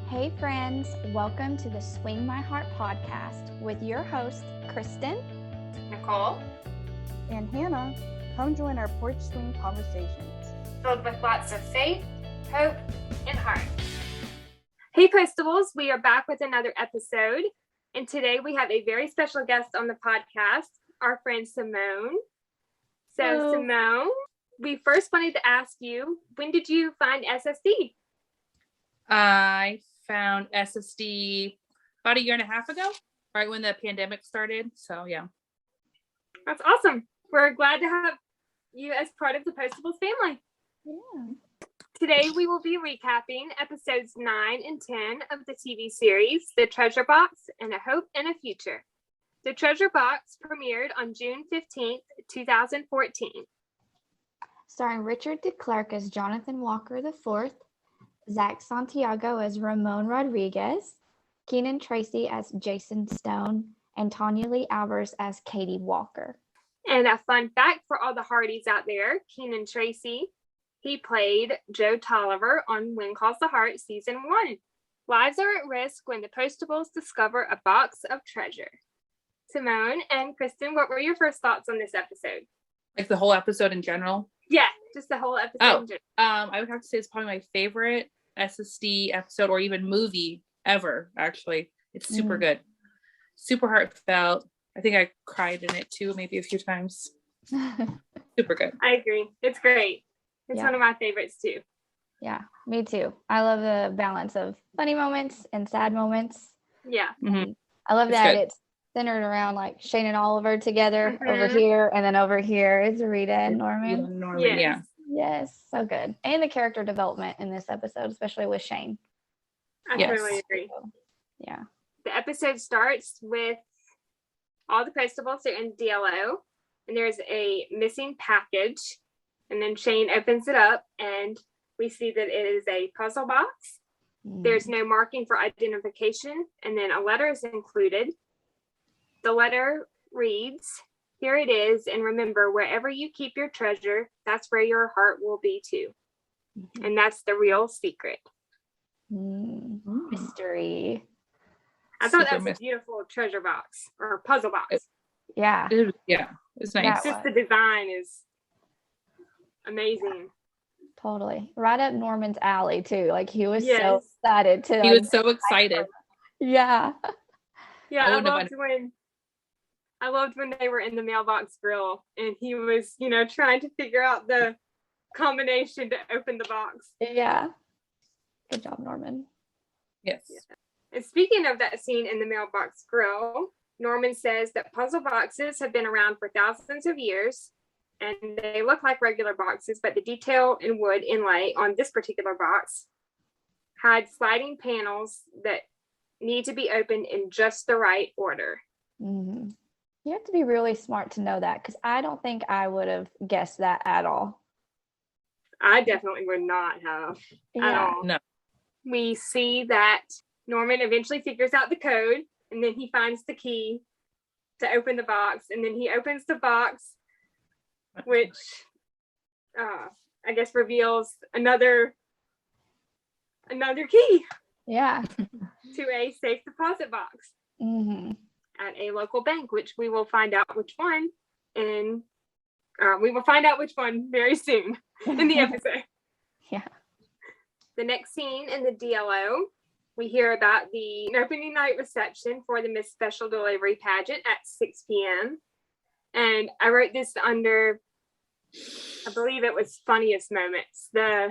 Hey friends, welcome to the Swing My Heart podcast with your host, Kristen, Nicole, and Hannah. Come join our porch swing conversations. filled with lots of faith, hope, and heart. Hey Postables, we are back with another episode, and today we have a very special guest on the podcast, our friend Simone. So Hello. Simone, we first wanted to ask you, when did you find SSD? I found SSD about a year and a half ago, right when the pandemic started. So yeah. That's awesome. We're glad to have you as part of the Postables family. Yeah. Today we will be recapping episodes 9 and 10 of the TV series, The Treasure Box and A Hope and a Future. The Treasure Box premiered on June 15th, 2014. Starring Richard DeClercq as Jonathan Walker IV, Zach Santiago as Ramon Rodriguez, Keenan Tracy as Jason Stone, and Tanya Lee Albers as Katie Walker. And a fun fact for all the Hardys out there, Keenan Tracy, he played Joe Tolliver on When Calls the Heart Season 1. Lives are at risk when the Postables discover a box of treasure. Simone and Kristen, what were your first thoughts on this episode? Like the whole episode in general. Yeah, just the whole episode. I would have to say it's probably my favorite SSD episode or even movie ever, actually. It's super good. Super heartfelt. I think I cried in it too, maybe a few times. Super good. I agree. It's great. It's one of my favorites too. Yeah, me too. I love the balance of funny moments and sad moments. Yeah. Mm-hmm. I love It's that good. it's centered around like Shane and Oliver together over here, and then over here is Rita and Norman. Yes. Yeah. Yes, so good. And the character development in this episode, especially with Shane. I Yes. totally agree. Yeah. The episode starts with all the Postables are in DLO, and there's a missing package. And then Shane opens it up, and we see that it is a puzzle box. There's no marking for identification, and then a letter is included. The letter reads, "Here it is, and remember, wherever you keep your treasure, that's where your heart will be too." And that's the real secret. Mystery. I thought Super that was a beautiful treasure box or puzzle box. Yeah. It's nice. Yeah. Just the design is amazing. Totally. Right up Norman's alley too. Like he was so Yes. excited to He was so excited. Yeah. Yeah, I wouldn't I loved when they were in the mailbox grill and he was, trying to figure out the combination to open the box. Yeah. Good job, Norman. Yes. And speaking of that scene in the mailbox grill, Norman says that puzzle boxes have been around for thousands of years and they look like regular boxes, but the detail and wood inlay on this particular box had sliding panels that need to be opened in just the right order. Mm-hmm. You have to be really smart to know that, because I don't think I would have guessed that at all. I definitely would not have at all. No. We see that Norman eventually figures out the code, and then he finds the key to open the box, and then he opens the box, which I guess reveals another key Yeah. to a safe deposit box Mm-hmm. at a local bank, which we will find out which one, and we will find out which one very soon in the episode. Yeah. The next scene in the DLO, we hear about the opening night reception for the Miss Special Delivery pageant at 6 p.m. And I wrote this under, I believe it was funniest moments. The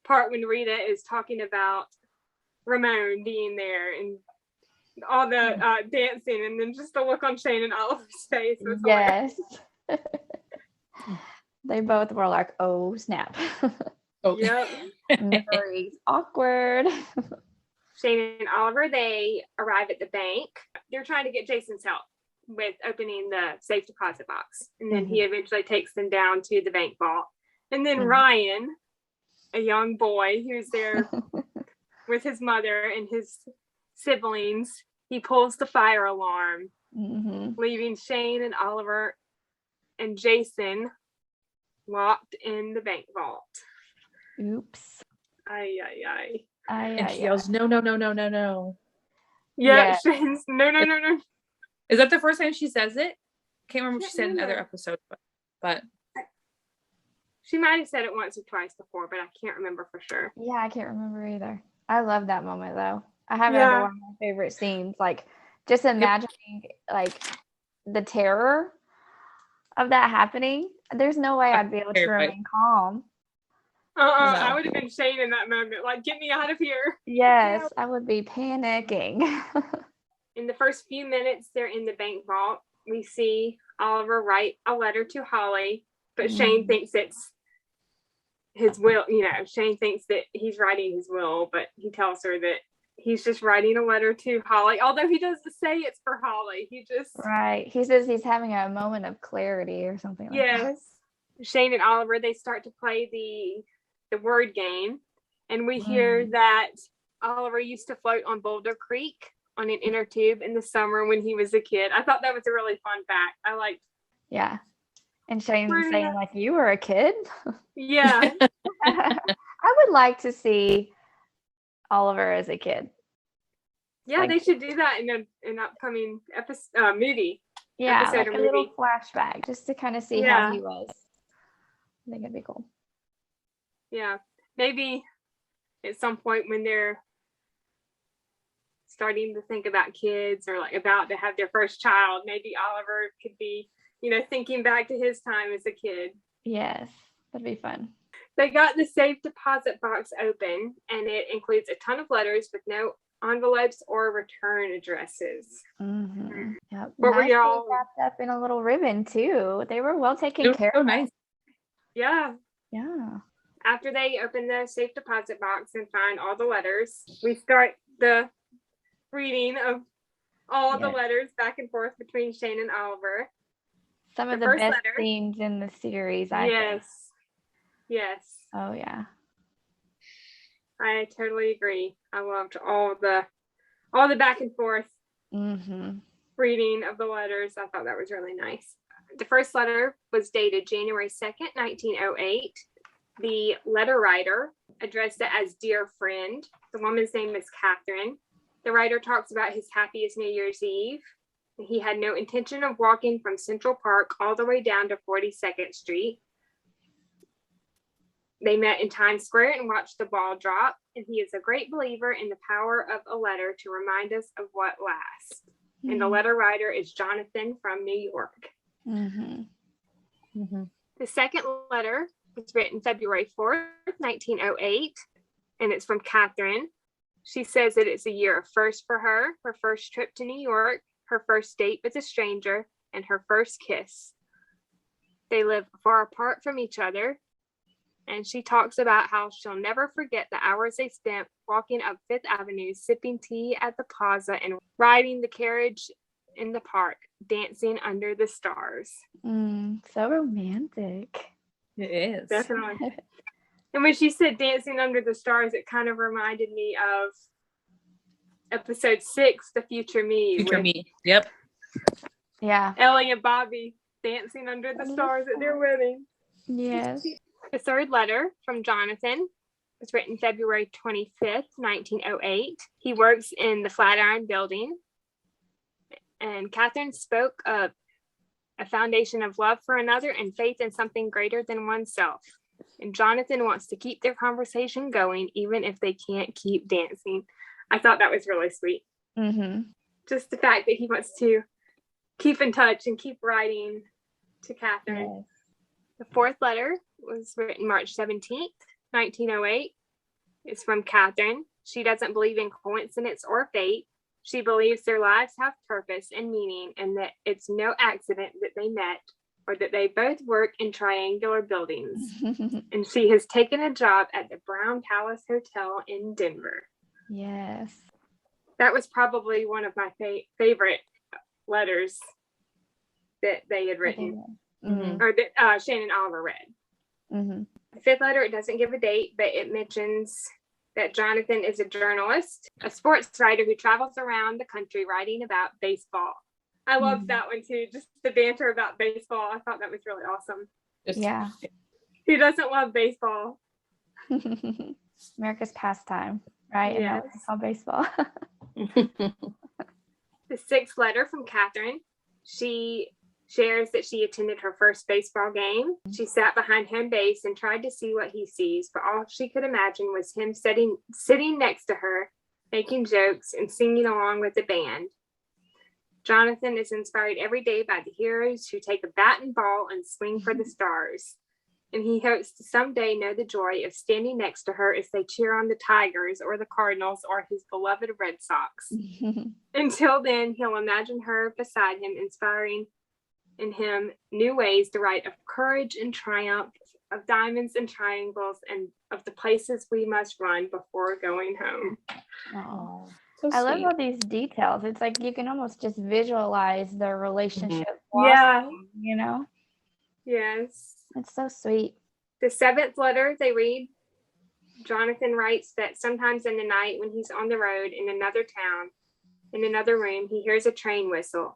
part when Rita is talking about Ramon being there and all the dancing, and then just the look on Shane and Oliver's face was hilarious. Yes. They both were like, oh, snap. Oh. Yep. Memories. Awkward. Shane and Oliver, they arrive at the bank. They're trying to get Jason's help with opening the safe deposit box. And then he eventually takes them down to the bank vault. And then Ryan, a young boy who's there with his mother and his siblings, he pulls the fire alarm, leaving Shane and Oliver and Jason locked in the bank vault. Oops. Ay, ay, ay. And she yells, no, no, no, no, no, no. Yeah. Shane's no, no, no, no. Is that the first time she says it? Can't remember if she said it in other episodes, but she might have said it once or twice before, but I can't remember for sure. Yeah, I can't remember either. I love that moment though. I have it as one of my favorite scenes. Like just imagining like the terror of that happening. There's no way I'd be able to remain calm. I would have been Shane in that moment. Like, get me out of here. Yes, I would be panicking. In the first few minutes, they're in the bank vault. We see Oliver write a letter to Holly, but Shane thinks it's his will. You know, Shane thinks that he's writing his will, but he tells her that he's just writing a letter to Holly. Although he doesn't say it's for Holly. He just... Right. He says he's having a moment of clarity or something like that. Yes. Shane and Oliver, they start to play the word game, and we hear that Oliver used to float on Boulder Creek on an inner tube in the summer when he was a kid. I thought that was a really fun fact. I liked. Yeah. And Shane's saying like, you were a kid? Yeah. I would like to see Oliver as a kid. Yeah, like, they should do that in an upcoming movie. Yeah, like a little flashback just to kind of see how he was. I think it'd be cool. Yeah, maybe at some point when they're starting to think about kids or like about to have their first child, maybe Oliver could be, you know, thinking back to his time as a kid. Yes, that'd be fun. They got the safe deposit box open, and it includes a ton of letters with no envelopes or return addresses. Mm-hmm. Yep. But we all wrapped up in a little ribbon too. They were well taken care of. So nice. Yeah. Yeah. After they open the safe deposit box and find all the letters, we start the reading of all the letters back and forth between Shane and Oliver. Some of the best scenes in the series, I think. Yes. Oh, yeah. I totally agree. I loved all the back and forth reading of the letters. I thought that was really nice. The first letter was dated January 2nd, 1908. The letter writer addressed it as Dear Friend. The woman's name is Catherine. The writer talks about his happiest New Year's Eve. He had no intention of walking from Central Park all the way down to 42nd Street. They met in Times Square and watched the ball drop, and he is a great believer in the power of a letter to remind us of what lasts. And the letter writer is Jonathan from New York. The second letter was written February 4th, 1908, and it's from Catherine. She says that it's a year of first for her first trip to New York, her first date with a stranger, and her first kiss. They live far apart from each other, and she talks about how she'll never forget the hours they spent walking up Fifth Avenue, sipping tea at the plaza, and riding the carriage in the park, dancing under the stars. So romantic. It is. Definitely. And when she said dancing under the stars, it kind of reminded me of episode 6, The Future Me. Future Me. Yep. Yeah. Ellie and Bobby dancing under the stars at their wedding. Yes. The third letter from Jonathan was written February 25th, 1908. He works in the Flatiron Building. And Catherine spoke of a foundation of love for another and faith in something greater than oneself. And Jonathan wants to keep their conversation going, even if they can't keep dancing. I thought that was really sweet. Just the fact that he wants to keep in touch and keep writing to Catherine. The fourth letter was written March 17th, 1908. It's from Catherine. She doesn't believe in coincidence or fate. She believes their lives have purpose and meaning, and that it's no accident that they met or that they both work in triangular buildings. And she has taken a job at the Brown Palace Hotel in Denver. Yes. That was probably one of my favorite letters that they had written, or that Shane and Oliver read. The fifth letter, it doesn't give a date, but it mentions that Jonathan is a journalist, a sports writer who travels around the country writing about baseball. I loved that one too, just the banter about baseball. I thought that was really awesome. Yeah. Who doesn't love baseball? America's pastime. right? And Yes. now we call baseball. The sixth letter from Catherine. She shares that she attended her first baseball game. She sat behind home base and tried to see what he sees, but all she could imagine was him sitting next to her, making jokes and singing along with the band. Jonathan is inspired every day by the heroes who take a bat and ball and swing for the stars. And he hopes to someday know the joy of standing next to her as they cheer on the Tigers or the Cardinals or his beloved Red Sox. Until then, he'll imagine her beside him, inspiring in him new ways to write of courage and triumph, of diamonds and triangles, and of the places we must run before going home. Oh. So I love sweet. all these details. It's like you can almost just visualize their relationship. Yeah. blossoming, you know? Yes. It's so sweet. The seventh letter they read, Jonathan writes that sometimes in the night when he's on the road in another town, in another room, he hears a train whistle.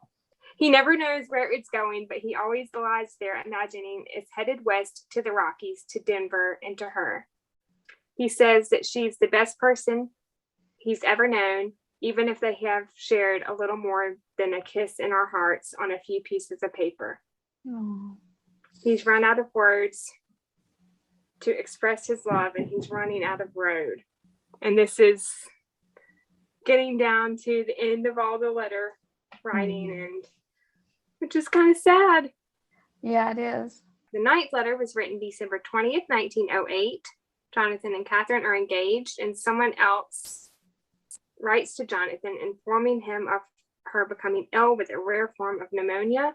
He never knows where it's going, but he always lies there imagining it's headed west to the Rockies, to Denver, and to her. He says that she's the best person he's ever known, even if they have shared a little more than a kiss in our hearts on a few pieces of paper. Oh. He's run out of words to express his love, and he's running out of road. And this is getting down to the end of all the letter writing, and which is kind of sad. Yeah, it is. The ninth letter was written December 20th, 1908. Jonathan and Catherine are engaged, and someone else writes to Jonathan informing him of her becoming ill with a rare form of pneumonia.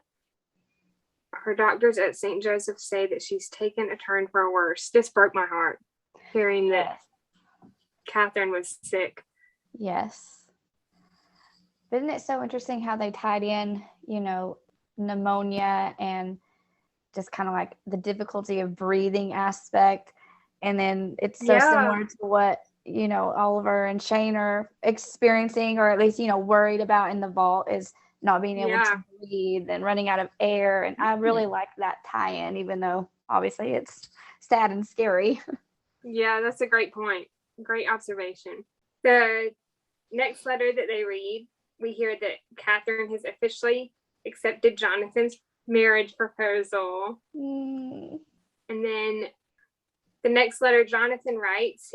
Her doctors at St. Joseph say that she's taken a turn for worse. This broke my heart, hearing that Catherine was sick. Yes. Isn't it so interesting how they tied in, you know, pneumonia and just kind of like the difficulty of breathing aspect. And then it's so similar to what, you know, Oliver and Shane are experiencing, or at least, you know, worried about in the vault, is not being able to breathe and running out of air. And I really like that tie-in, even though obviously it's sad and scary. Yeah, that's a great point. Great observation. The next letter that they read, we hear that Catherine has officially accepted Jonathan's marriage proposal. And then the next letter Jonathan writes,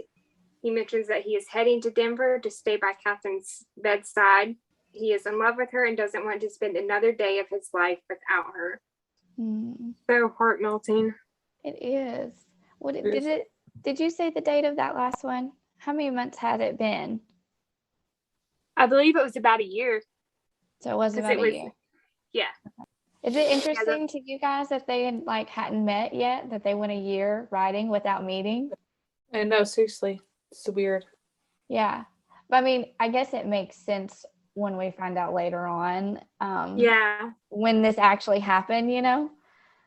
he mentions that he is heading to Denver to stay by Catherine's bedside. He is in love with her and doesn't want to spend another day of his life without her. So heart-melting. It is. Did you say the date of that last one? How many months had it been? I believe it was about a year. So it was about a year. Yeah. Is it interesting to you guys that they hadn't met yet, that they went a year writing without meeting? I know, seriously. It's weird. Yeah. But I mean, I guess it makes sense when we find out later on. When this actually happened, you know?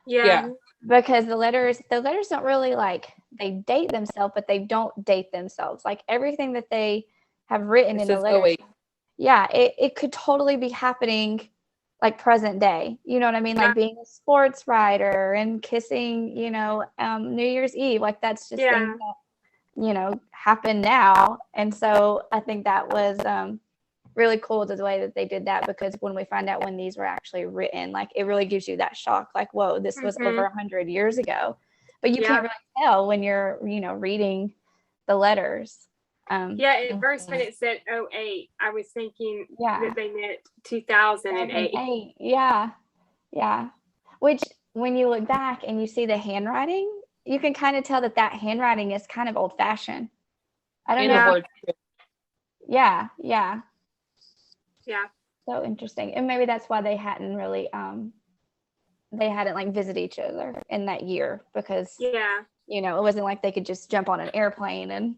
Yeah. Because the letters don't really they date themselves, but they don't date themselves. Like everything that they have written in the letters. Yeah, it could totally be happening like present day. You know what I mean? Like being a sports writer and kissing, you know, New Year's Eve. Like that's just things that, you know, happen now. And so I think that was really cool the way that they did that, because when we find out when these were actually written, like it really gives you that shock, like, whoa, this was over 100 years ago. But you can't really tell when you're, you know, reading the letters. At first when it said 08, I was thinking that they meant 2008. Yeah. Which when you look back and you see the handwriting, you can kind of tell that handwriting is kind of old fashioned. I don't know. Yeah. So interesting. And maybe that's why they hadn't really visit each other in that year, because you know, it wasn't like they could just jump on an airplane and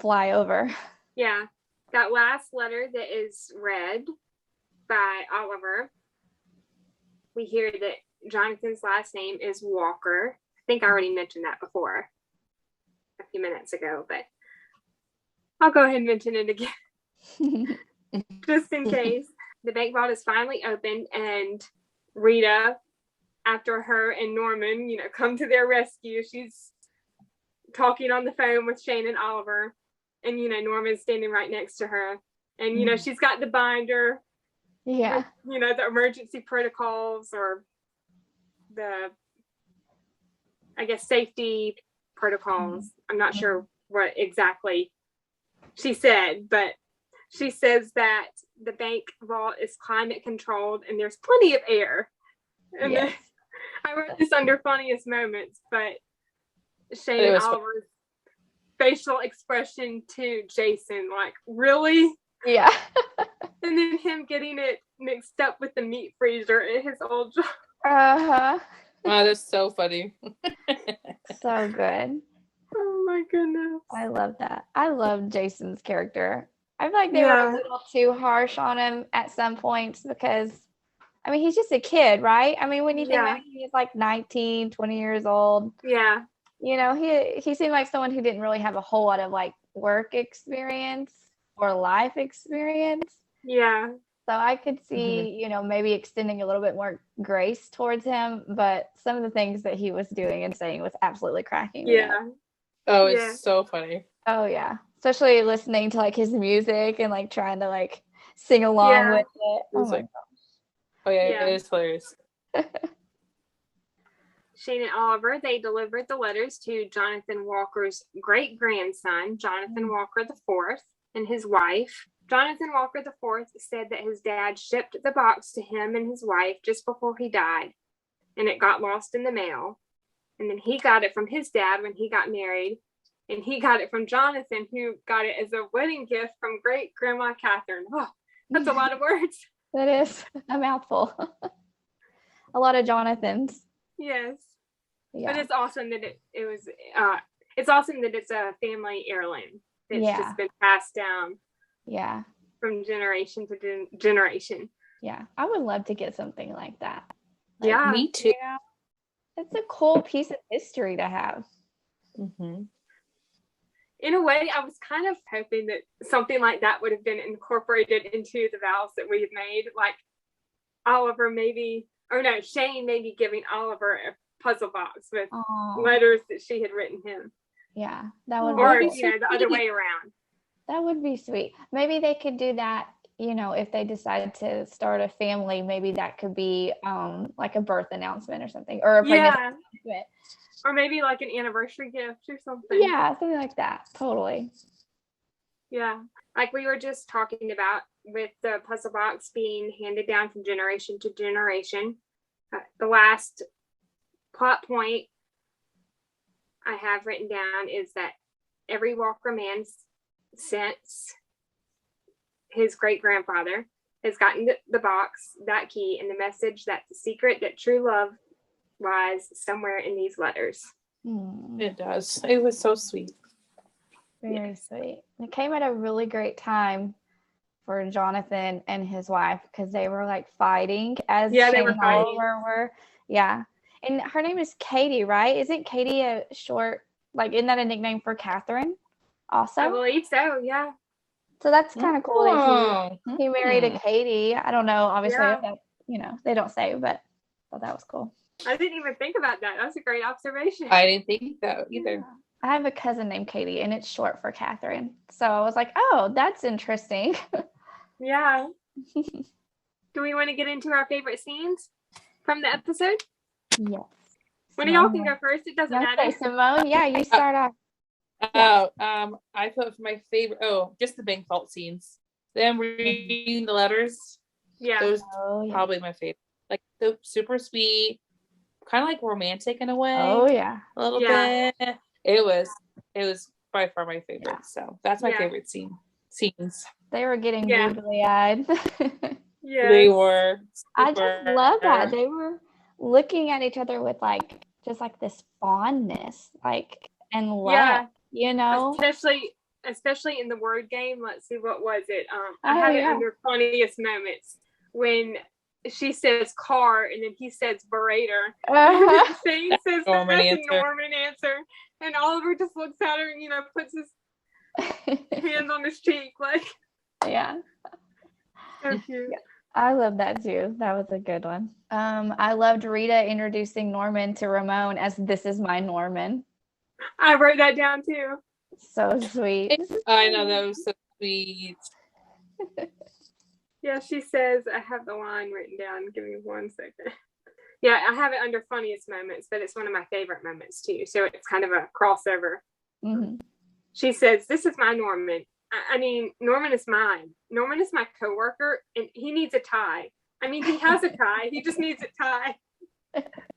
fly over. Yeah. That last letter that is read by Oliver, we hear that Jonathan's last name is Walker. I think I already mentioned that before a few minutes ago, but I'll go ahead and mention it again. Just in case. The bank vault is finally opened, and Rita, after her and Norman, you know, come to their rescue, she's talking on the phone with Shane and Oliver, and Norman's standing right next to her, and she's got the binder. Yeah. With, the emergency protocols or the, I guess, safety protocols. I'm not sure what exactly she said, but she says that the bank vault is climate controlled and there's plenty of air. And Yes. I wrote this under funniest moments, but Shane and Oliver's facial expression to Jason, like, really? Yeah. And then him getting it mixed up with the meat freezer at his old job. Uh-huh. Wow, that's so funny. So good. Oh my goodness. I love that. I love Jason's character. I feel like they were a little too harsh on him at some points because, I mean, he's just a kid, right? I mean, when you think about it, he's like 19, 20 years old. Yeah. He seemed like someone who didn't really have a whole lot of like work experience or life experience. Yeah. So I could see, maybe extending a little bit more grace towards him, but some of the things that he was doing and saying was absolutely cracking me up. Oh, it's so funny. Oh yeah. Especially listening to like his music and like trying to like sing along with it. Oh my gosh. Oh yeah, it is hilarious. Shane and Oliver, they delivered the letters to Jonathan Walker's great-grandson, Jonathan Walker IV, and his wife. Jonathan Walker IV said that his dad shipped the box to him and his wife just before he died, and it got lost in the mail. And then he got it from his dad when he got married, and he got it from Jonathan, who got it as a wedding gift from great-grandma Catherine. Oh, that's a lot of words. That is a mouthful. A lot of Jonathans. Yes. Yeah. But it's awesome that it's awesome that it's a family heirloom. It's just been passed down. Yeah. From generation to generation. Yeah. I would love to get something like that. Like, me too. It's a cool piece of history to have. Mm-hmm. In a way, I was kind of hoping that something like that would have been incorporated into the vows that we've made. Like Shane maybe giving Oliver a puzzle box with letters that she had written him. Yeah. That would be the other way around. That would be sweet. Maybe they could do that, if they decide to start a family, maybe that could be like a birth announcement or something, or a pregnancy announcement. Or maybe like an anniversary gift or something. Yeah, something like that. Totally. Yeah. Like we were just talking about with the puzzle box being handed down from generation to generation. The last plot point I have written down is that every Walker man since his great-grandfather has gotten the box, that key, and the message that the secret that true love lies somewhere in these letters. It does. It was so sweet. Very sweet. It came at a really great time for Jonathan and his wife because they were like fighting as they were fighting. Oliver were. Yeah. And her name is Katie, right? Isn't Katie a short, like, isn't that a nickname for Catherine also? I believe so, yeah. So that's kind of cool that he married a Katie. I don't know, obviously, if that, they don't say, but I thought that was cool. I didn't even think about that. That's a great observation. I didn't think that either. Yeah. I have a cousin named Katie, and it's short for Catherine. So I was like, oh, that's interesting. Yeah. Do we want to get into our favorite scenes from the episode? Yes. One of y'all can go first. It doesn't matter. Simone, you start off. I put for my favorite. Just the bank vault scenes. Them reading the letters. Yeah. Those probably my favorite. Like the super sweet, kind of like romantic in a way. Oh yeah. A little bit. It was by far my favorite. Yeah. So that's my favorite scenes. They were getting googly eyed. Yeah. They were. I just love that. They were looking at each other with like just like this fondness, like, and love, especially in the word game. Let's see, what was it? I have it under funniest moments when she says car and then he says berater. Shane says that's a Norman answer, and Oliver just looks at her and puts his hand on his cheek like. Yeah. So cute. Yeah. I love that too. That was a good one. I loved Rita introducing Norman to Ramon as "This is my Norman." I wrote that down too. So sweet. I know, that was so sweet. Yeah, she says, I have the line written down. Give me 1 second. Yeah, I have it under funniest moments, but it's one of my favorite moments too. So it's kind of a crossover. Mm-hmm. She says, this is my Norman. I mean, Norman is mine. Norman is my coworker, and he needs a tie. I mean, he has a tie. He just needs a tie.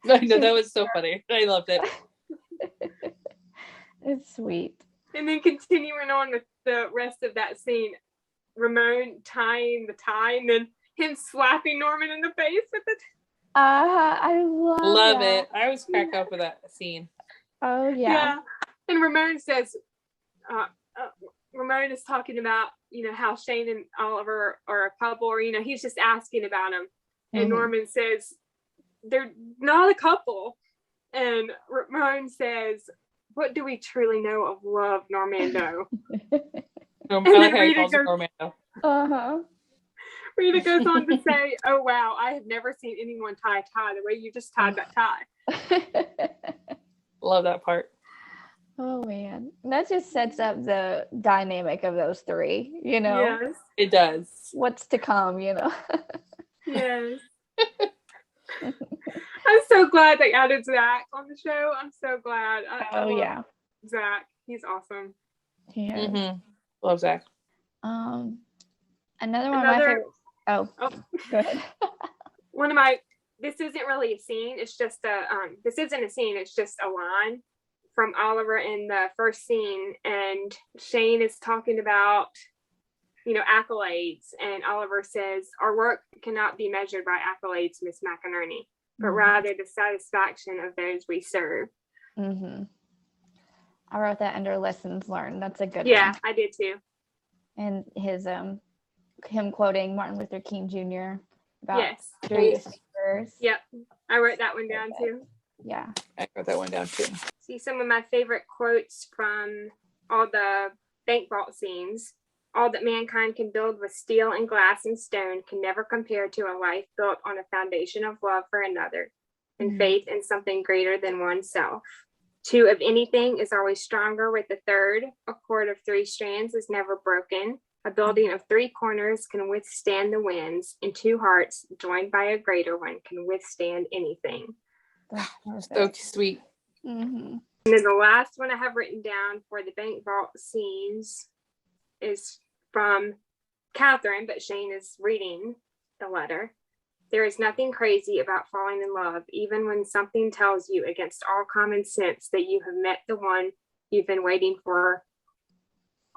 I know, that was so funny. I loved it. It's sweet. And then continuing on with the rest of that scene, Ramon tying the tie, and then him slapping Norman in the face with it. I love that. It. I always crack up with that scene. Oh yeah. And Ramon says, Ramon is talking about, how Shane and Oliver are a couple, or, he's just asking about them. And Norman says, they're not a couple. And Ramon says, what do we truly know of love, Normando? I like how he calls it Normando. Uh-huh. Rita goes on to say, oh, wow, I have never seen anyone tie a tie the way you just tied that tie. Love that part. Oh, man. That just sets up the dynamic of those three, Yes. It does. What's to come, Yes. I'm so glad they added Zach on the show. I'm so glad. I love Zach. He's awesome. Yeah. Mm-hmm. Love Zach. Another one of my favorites. Oh, go ahead. This isn't really a scene. It's just this isn't a scene. It's just a line from Oliver in the first scene. And Shane is talking about, accolades. And Oliver says, our work cannot be measured by accolades, Miss McInerney, but rather the satisfaction of those we serve. Mm-hmm. I wrote that under lessons learned. That's a good one. Yeah, I did too. And his him quoting Martin Luther King Jr. about street sweepers. Yep, I wrote that one down too. Yeah, I wrote that one down too. See some of my favorite quotes from all the bank vault scenes. All that mankind can build with steel and glass and stone can never compare to a life built on a foundation of love for another and faith in something greater than oneself. Two of anything is always stronger with the third. A cord of 3 strands is never broken. A building of 3 corners can withstand the winds, and 2 hearts joined by a greater one can withstand anything. So sweet. Mm-hmm. And then the last one I have written down for the bank vault scenes is from Catherine, but Shane is reading the letter. There is nothing crazy about falling in love, even when something tells you against all common sense that you have met the one you've been waiting for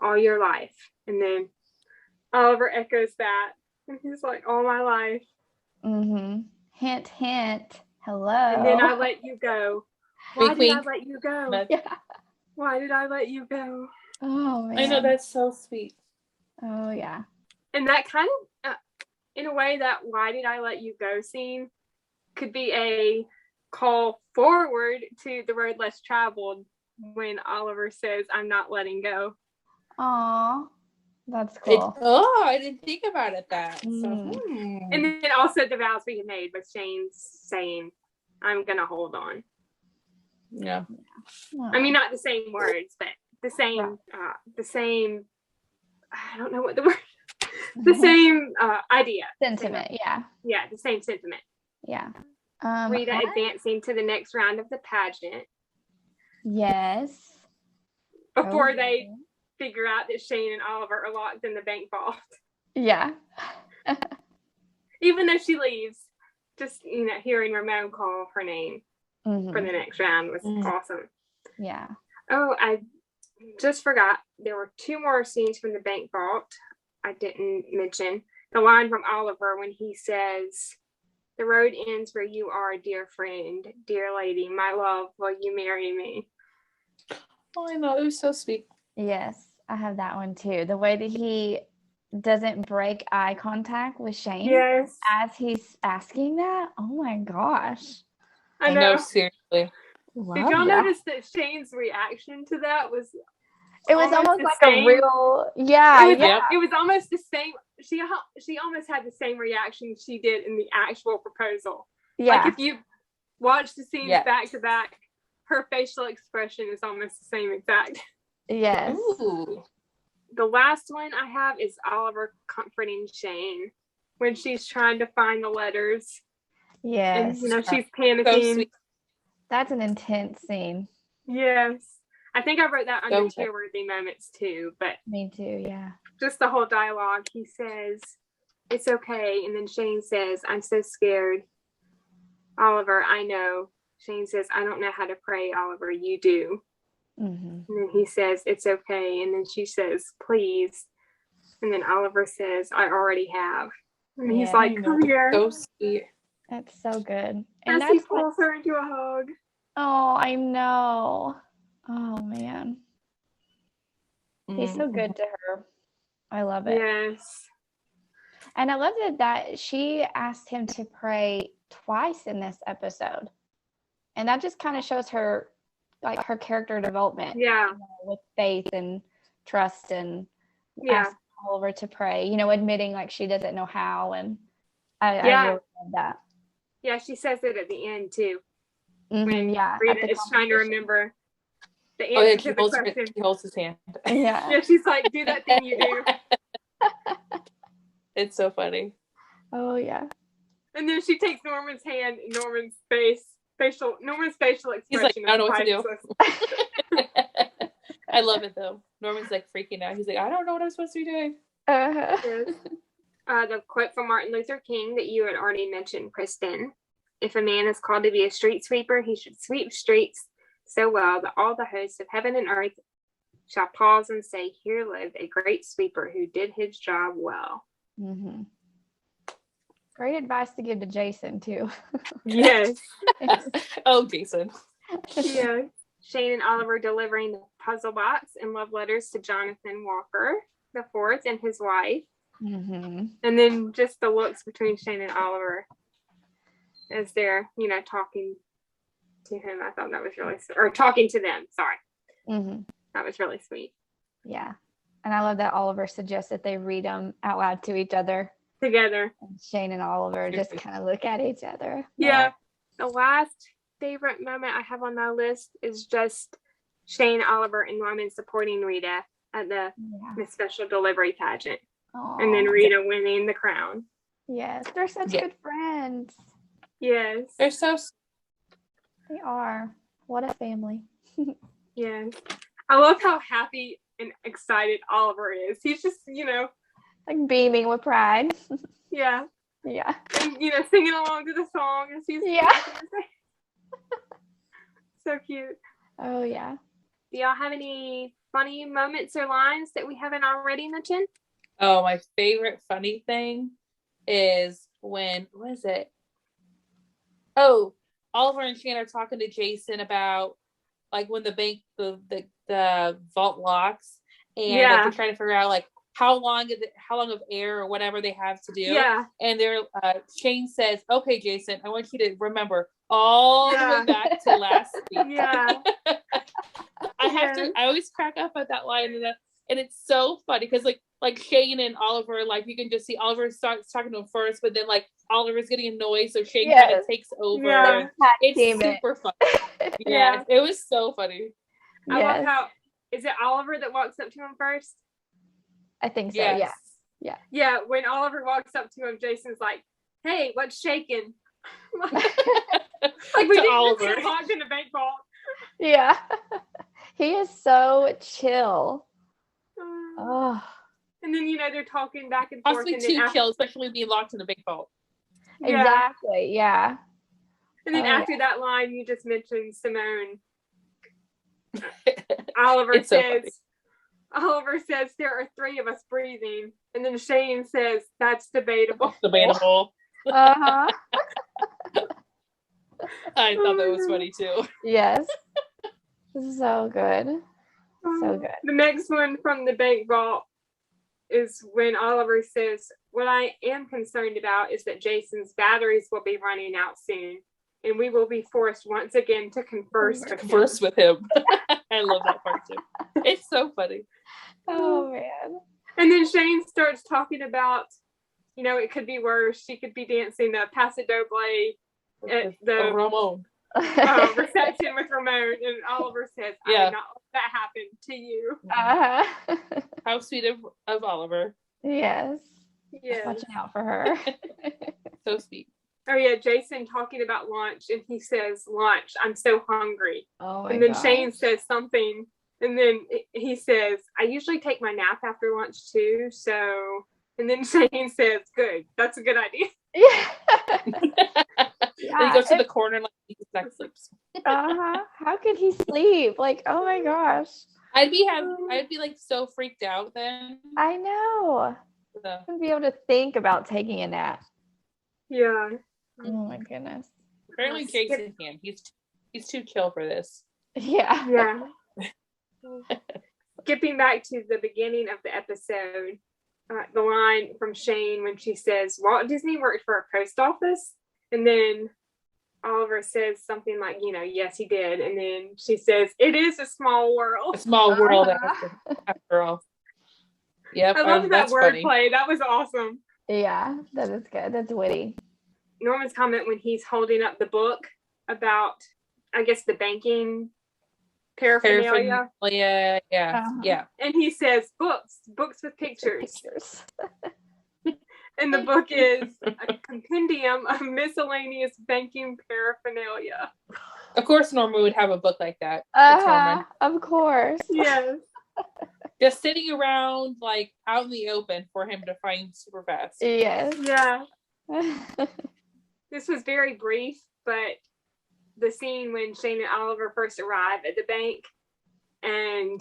all your life. And then Oliver echoes that, and he's like, all my life. Mm-hmm. Hint, hint. Hello. And then I let you go. Why did I let you go? Yeah. Why did I let you go? Oh, man. I know, that's so sweet. Oh, yeah. And that kind of, in a way, that why did I let you go scene could be a call forward to the road less traveled when Oliver says, I'm not letting go. Aw, that's cool. I didn't think about it that. And then also the vows we had made with Shane saying, I'm going to hold on. Yeah. I mean, not the same words, but the same, I don't know what the word, the same idea. Sentiment, yeah. Yeah, the same sentiment. Yeah. Rita advancing to the next round of the pageant. Yes. Before they figure out that Shane and Oliver are locked in the bank vault. Yeah. Even though she leaves, just, hearing Ramon call her name for the next round was awesome. Yeah. Oh, I just forgot. There were 2 more scenes from the bank vault I didn't mention. The line from Oliver when he says, the road ends where you are, dear friend, dear lady, my love, will you marry me? Oh, I know. It was so sweet. Yes, I have that one too. The way that he doesn't break eye contact with Shane as he's asking that. Oh my gosh. I know, seriously. Did y'all notice that Shane's reaction to that was it was almost like a real it was almost the same. She almost had the same reaction she did in the actual proposal. Like if you watch the scenes back to back, her facial expression is almost the same exact. Yes. Ooh. The last one I have is Oliver comforting Shane when she's trying to find the letters. Yes. And, she's So panicking. sweet. That's an intense scene. Yes. I think I wrote that under So good. tear-worthy moments too, but Me too, yeah. just the whole dialogue. He says, "It's okay." And then Shane says, "I'm so scared." Oliver, "I know." Shane says, "I don't know how to pray, Oliver. You do." Mm-hmm. And then he says, "It's okay." And then she says, "Please." And then Oliver says, "I already have." And he's Yeah. like, "Come here." So sweet. That's so good. And And he that's what, pulls her into a hug. oh, I know. Oh man. He's so good to her. I love it. Yes. And I love that she asked him to pray twice in this episode. And that just kind of shows her, like, her character development. Yeah. With faith and trust, and Yeah. ask Oliver to pray, admitting like she doesn't know how. And I Yeah. really love that. Yeah, she says it at the end too. Mhm, When yeah. Rita is trying to remember the Oh, yeah, answer to the question. he holds his hand. Yeah. Yeah, she's like, "Do that thing you do." It's so funny. Oh yeah. And then she takes Norman's hand, and Norman's facial expression. He's like, "I don't know what to do." priceless. I love it though. Norman's like freaking out. He's like, "I don't know what I'm supposed to be doing." Uh-huh. Yes. The quote from Martin Luther King that you had already mentioned, Kristen. "If a man is called to be a street sweeper, he should sweep streets so well that all the hosts of heaven and earth shall pause and say, 'Here lived a great sweeper who did his job well.'" Mm-hmm. Great advice to give to Jason too. Yes. Oh, Jason. Yeah. Shane and Oliver delivering the puzzle box and love letters to Jonathan Walker the fourth and his wife. Mm-hmm. And then just the looks between Shane and Oliver as they're, talking to him. I thought that was really, or talking to them. Sorry. Mm-hmm. That was really sweet. Yeah. And I love that Oliver suggests that they read them out loud to each other. Together. And Shane and Oliver just kind of look at each other. Yeah. The last favorite moment I have on my list is just Shane, Oliver, and Norman supporting Rita at the special delivery pageant. Aww. And then Rita winning the crown. Yes. They're such good friends. Yes. They're so. They are. What a family. Yes. I love how happy and excited Oliver is. He's just, like beaming with pride. Yeah. Yeah. And, singing along to the song as he's so cute. Oh, yeah. Do y'all have any funny moments or lines that we haven't already mentioned? Oh, my favorite funny thing is what is it? Oh, Oliver and Shane are talking to Jason about like when the bank, the vault locks, and like, they're trying to figure out like how long of air or whatever they have to do. Yeah. And they're Shane says, "Okay, Jason, I want you to remember all the way back to last week." Yeah. I always crack up at that line, and it's so funny because like Shane and Oliver, like you can just see Oliver starts talking to him first, but then like Oliver's getting annoyed, so Shane kind of takes over. Yeah. It's super funny. Yeah, it was so funny. I love how, is it Oliver that walks up to him first? I think so. Yes. Yeah. Yeah. When Oliver walks up to him, Jason's like, "Hey, what's shaking?" Like we didn't get locked in a bank vault. Yeah. He is so chill. Oh. And then they're talking back and forth. Possibly too chill, especially being locked in a big vault. Yeah. Exactly. Yeah. And then after that line, you just mentioned Simone. Oliver says there are 3 of us breathing, and then Shane says that's debatable. That's debatable. Uh-huh. I thought that was funny too. Yes. So good. So good. The next one from the bank vault is when Oliver says, "What I am concerned about is that Jason's batteries will be running out soon, and we will be forced once again to converse with him." I love that part too. It's so funny. Oh man. And then Shane starts talking about, it could be worse. She could be dancing the Paso Doble at the Ramon. reception with Ramon, and Oliver says, "I Yeah. did not let that happen to you." How sweet of Oliver. Yes. Yes. Watching out for her. So sweet. Oh yeah, Jason talking about lunch, and he says, "Lunch, I'm so hungry." Oh my And then gosh. Shane says something, and then he says, "I usually take my nap after lunch too, so." And then Shane says, "Good, that's a good idea." Yeah. And he goes to the corner and like sex sleeps. How could he sleep? Like, oh my gosh. I'd be like so freaked out then. I know. So. Wouldn't be able to think about taking a nap. Yeah. Oh my goodness. Apparently Jason can. He's too chill for this. Yeah. Yeah. Skipping back to the beginning of the episode, the line from Shane when she says, "Walt Disney worked for a post office," and then Oliver says something like, "Yes, he did," and then she says, "It is a small world." A small world after all. Yep, I love that wordplay. wordplay. That was awesome. Yeah, that is good. That's witty. Norman's comment when he's holding up the book about, I guess, the banking paraphernalia. Yeah. Yeah. And he says, books with pictures. And the book is a compendium of miscellaneous banking paraphernalia. Of course Norman would have a book like that. Of course. Yes. Just sitting around like out in the open for him to find super fast. Yes. Yeah. This was very brief, but the scene when Shane and Oliver first arrive at the bank, and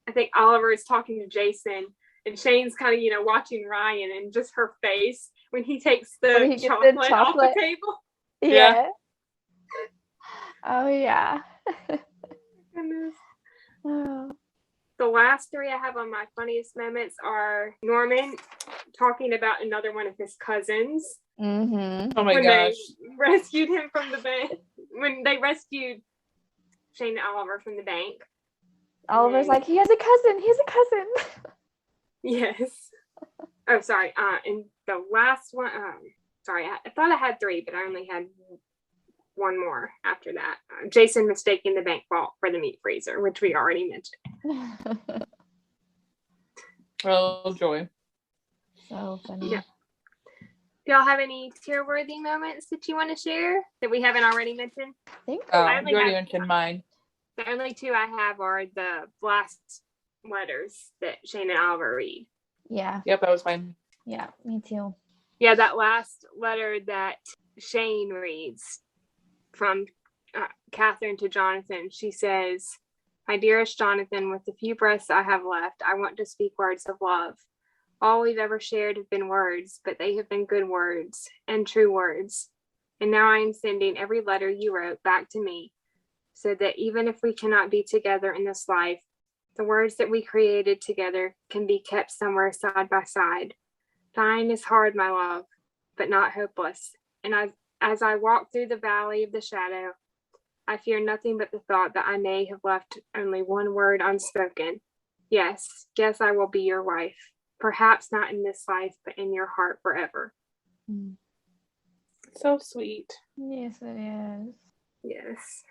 I think Oliver is talking to Jason, and Shane's kind of, watching Ryan, and just her face when he takes the chocolate off the table. Yeah. Oh, yeah. Goodness. Oh. The last three I have on my funniest moments are Norman talking about another one of his cousins. Mm-hmm. Oh my gosh. They rescued him from the bank. When they rescued Shane and Oliver from the bank. Oliver's like, he has a cousin. He has a cousin. Yes. Oh, sorry. And the last one, sorry, I thought I had three, but I only had one more after that. Jason mistaking the bank vault for the meat freezer, which we already mentioned. Oh, joy. So funny. Yeah. Do y'all have any tear-worthy moments that you want to share that we haven't already mentioned? I think you already mentioned mine. The only two I have are the last letters that Shane and Oliver read. Yeah. Yep, that was mine. Yeah, me too. Yeah, that last letter that Shane reads from Catherine to Jonathan. She says, "My dearest Jonathan, with the few breaths I have left, I want to speak words of love. All we've ever shared have been words, but they have been good words and true words. And now I am sending every letter you wrote back to me, so that even if we cannot be together in this life, the words that we created together can be kept somewhere side by side. Dying is hard, my love, but not hopeless. And as I walk through the valley of the shadow, I fear nothing but the thought that I may have left only one word unspoken. Yes, I will be your wife. Perhaps not in this life, but in your heart forever." So sweet. Yes, it is. Yes.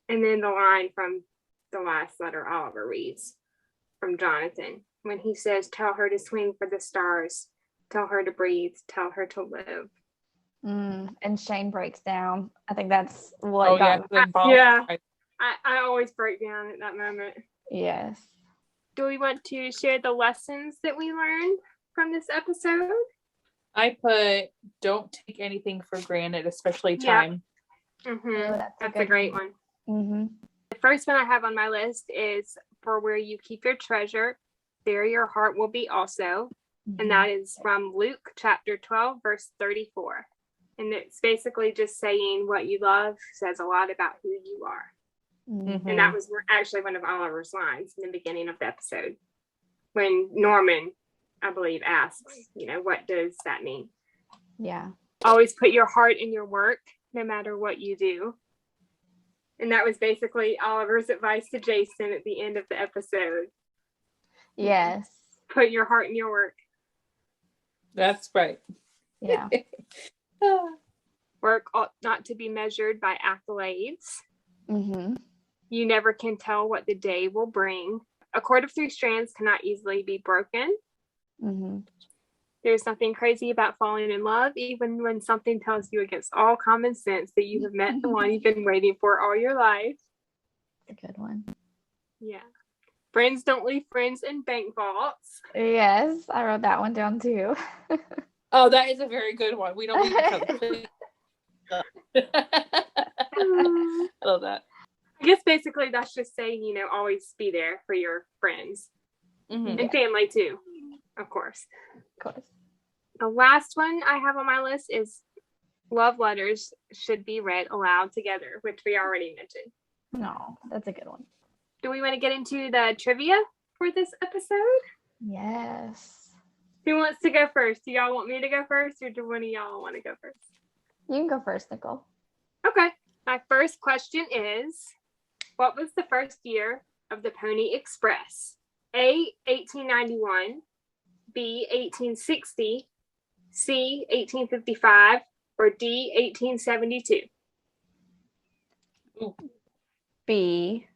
And then the line from the last letter Oliver reads from Jonathan when he says, "Tell her to swing for the stars. Tell her to breathe. Tell her to live." And Shane breaks down. I think that's what Oh, got yeah. I always break down at that moment. Yes. Do we want to share the lessons that we learned from this episode? I put, don't take anything for granted, especially time. Yeah. Mm-hmm. Oh, that's a great one. Mm-hmm. The first one I have on my list is, "For where you keep your treasure, there your heart will be also." Mm-hmm. And that is from Luke chapter 12, verse 34. And it's basically just saying what you love says a lot about who you are. Mm-hmm. And that was actually one of Oliver's lines in the beginning of the episode when Norman, I believe, asks, what does that mean? Yeah. Always put your heart in your work, no matter what you do. And that was basically Oliver's advice to Jason at the end of the episode. Yes. Put your heart in your work. That's right. Yeah. Work ought not to be measured by accolades. Mm-hmm. You never can tell what the day will bring. A cord of 3 strands cannot easily be broken. Mm-hmm. There's nothing crazy about falling in love, even when something tells you against all common sense that you have met the one you've been waiting for all your life. That's a good one. Yeah. Friends don't leave friends in bank vaults. Yes, I wrote that one down too. Oh, that is a very good one. We don't leave each other. I love that. I guess basically that's just saying, always be there for your friends Mm-hmm. and family too, of course. Of course. The last one I have on my list is love letters should be read aloud together, which we already mentioned. No, that's a good one. Do we want to get into the trivia for this episode? Yes. Who wants to go first? Do y'all want me to go first, or do one of y'all want to go first? You can go first, Nicole. Okay. My first question is, what was the first year of the Pony Express? A, 1891, B, 1860, C, 1855, or D, 1872? Ooh, B.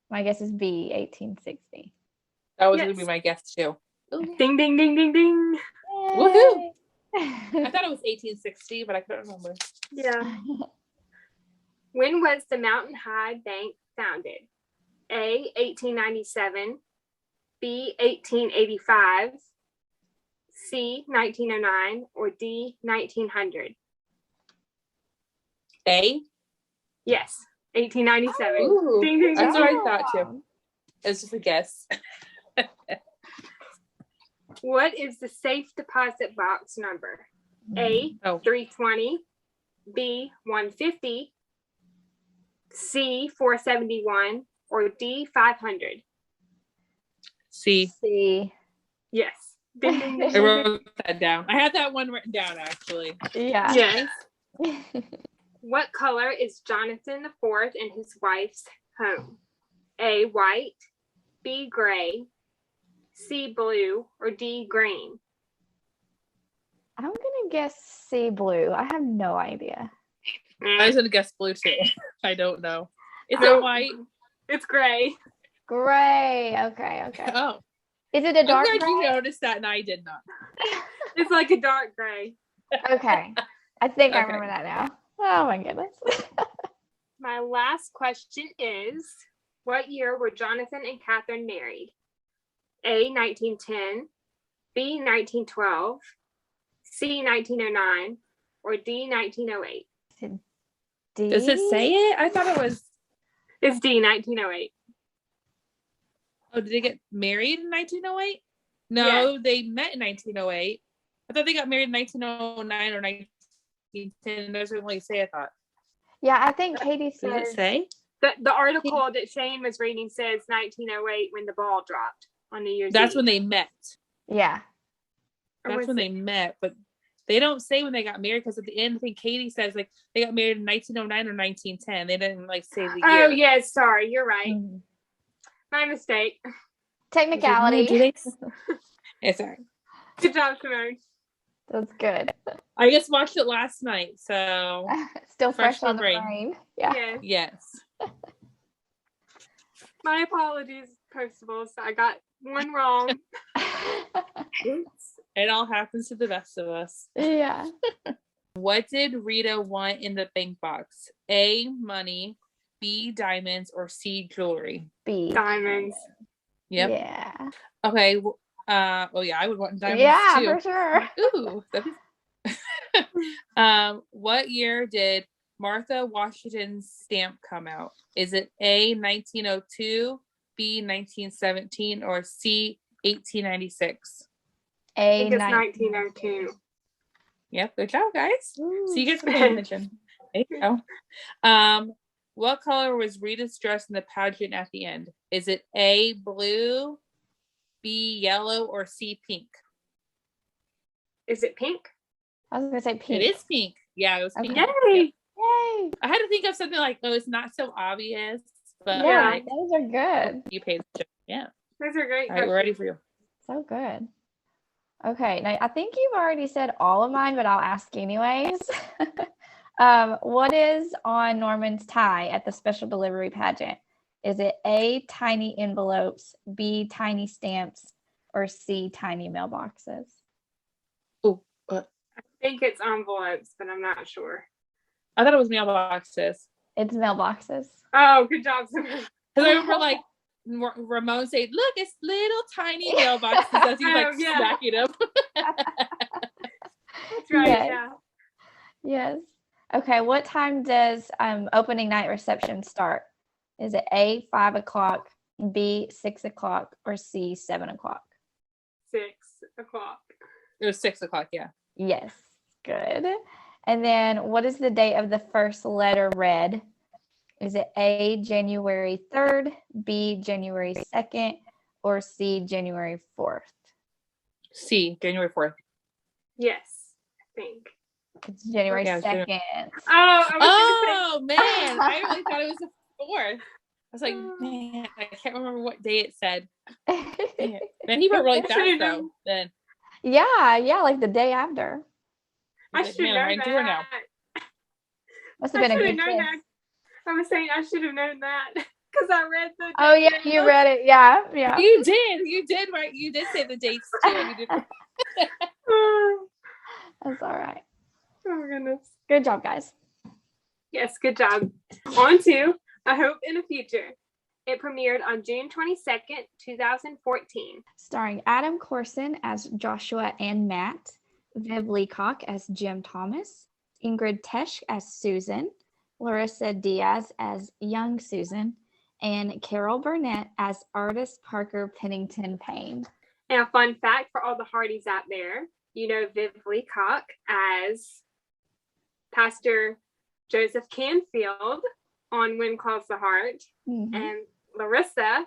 My guess is B, 1860. that was Yes. going to be my guess too. Ding, ding, ding, ding, ding. Woohoo! I thought it was 1860, but I couldn't remember. Yeah. When was the Mountain High Bank founded? A, 1897, B, 1885, C, 1909, or D, 1900? A? Yes, 1897. Ooh, Ding, ding, that's ding. what I thought too. It's just a guess. What is the safe deposit box number? A, Oh. 320, B, 150, C, 471, or D, 500? C. C. Yes. Ding, ding, ding, I ding, ding. wrote that down. I had that one written down actually. Yeah. Yes. What color is Jonathan IV and his wife's home? A, white, B, gray, C, blue, or D, green? I'm gonna guess C, blue. I have no idea. I was gonna guess blue too. I don't know. Is No. it white? It's gray. Gray. Okay. Oh, Is it a I'm dark glad you gray? noticed that, and I did not. It's like a dark gray. Okay. I think I Okay. remember that now. Oh my goodness. My last question is, what year were Jonathan and Catherine married? A, 1910, B, 1912, C, 1909, or D, 1908? D? Does it say it? I thought it was. It's D, 1908. Oh, did they get married in 1908? No, Yeah. they met in 1908. I thought they got married in 1909 or 1910. Those are only say. I thought. Yeah, I think Katie Does says it say? The article that Shane was reading says 1908 when the ball dropped on New Year's That's Eve. when they met. yeah. Or That's was when it- they met, but they don't say when they got married because at the end, I think Katie says like they got married in 1909 or 1910. They didn't like say the year. Oh, yes, sorry, you're right. Mhm. My mistake. Technicality. Do they? It's all right. Good job, Simone. That's good. I just watched it last night, so Still Fresh fresh on the brain. brain. Yeah. Yes. yes. My apologies, Postables. I got one wrong. It all happens to the best of us. Yeah. What did Rita want in the bank box? A, money, B, diamonds, or C, jewelry? B. Diamonds. Yep. Yeah. Okay. Oh yeah, I would want diamonds Yeah, too. for sure. Ooh. What year did Martha Washington's stamp come out? Is it A, 1902, B, 1917, or C, 1896? I A. think it's 1902. Yep, good job, guys. Ooh. So you get to pay attention. There you go. What color was Rita's dress in the pageant at the end? Is it A, blue, B, yellow, or C, pink? Is it pink? I was gonna say pink. It is pink. Yeah, it was pink. Okay. Yay! Yep. Yay. I had to think of something like, oh, it's not so obvious, but Yeah, like, those are good. you paid attention. Yeah. Those are great. All right, we're ready for you. So good. Okay, now I think you've already said all of mine, but I'll ask anyways. What is on Norman's tie at the special delivery pageant? Is it A, tiny envelopes, B, tiny stamps, or C, tiny mailboxes? Oh, I think it's envelopes, but I'm not sure. I thought it was mailboxes. It's mailboxes. Oh, good job, Simone. Because I remember like Ramon saying, "Look, it's little tiny mailboxes," as he's like stacking them. That's right. Yes. Yeah. Yes. Okay. What time does opening night reception start? Is it A, 5 o'clock, B, 6 o'clock, or C, 7 o'clock? 6 o'clock. It was 6 o'clock. Yeah. Yes. Good. And then what is the date of the first letter read? Is it A, January 3rd, B, January 2nd, or C, January 4th? C, January 4th. Yes, I think. It's January Yeah, 2nd. Oh, Man, I really thought it was the 4th. I was like, man, I can't remember what day it said. Man, he went really fast though. Then Yeah, like the day after. I should have known that. Now. Must have been a good known kiss. that. I was saying I should have known that because I read the. Oh yeah, you read it. Yeah. You did, right? You did say the dates too. You did. That's all right. Oh goodness. Good job, guys. Yes, good job. On to A Hope in the Future. It premiered on June 22nd, 2014. Starring Adam Corson as Joshua and Matt, Viv Leacock as Jim Thomas, Ingrid Tesch as Susan, Larissa Diaz as young Susan, and Carol Burnett as Ardis Parker Pennington Payne. And a fun fact for all the Hardys out there, you know Viv Leacock as Pastor Joseph Canfield on When Calls the Heart, and Larissa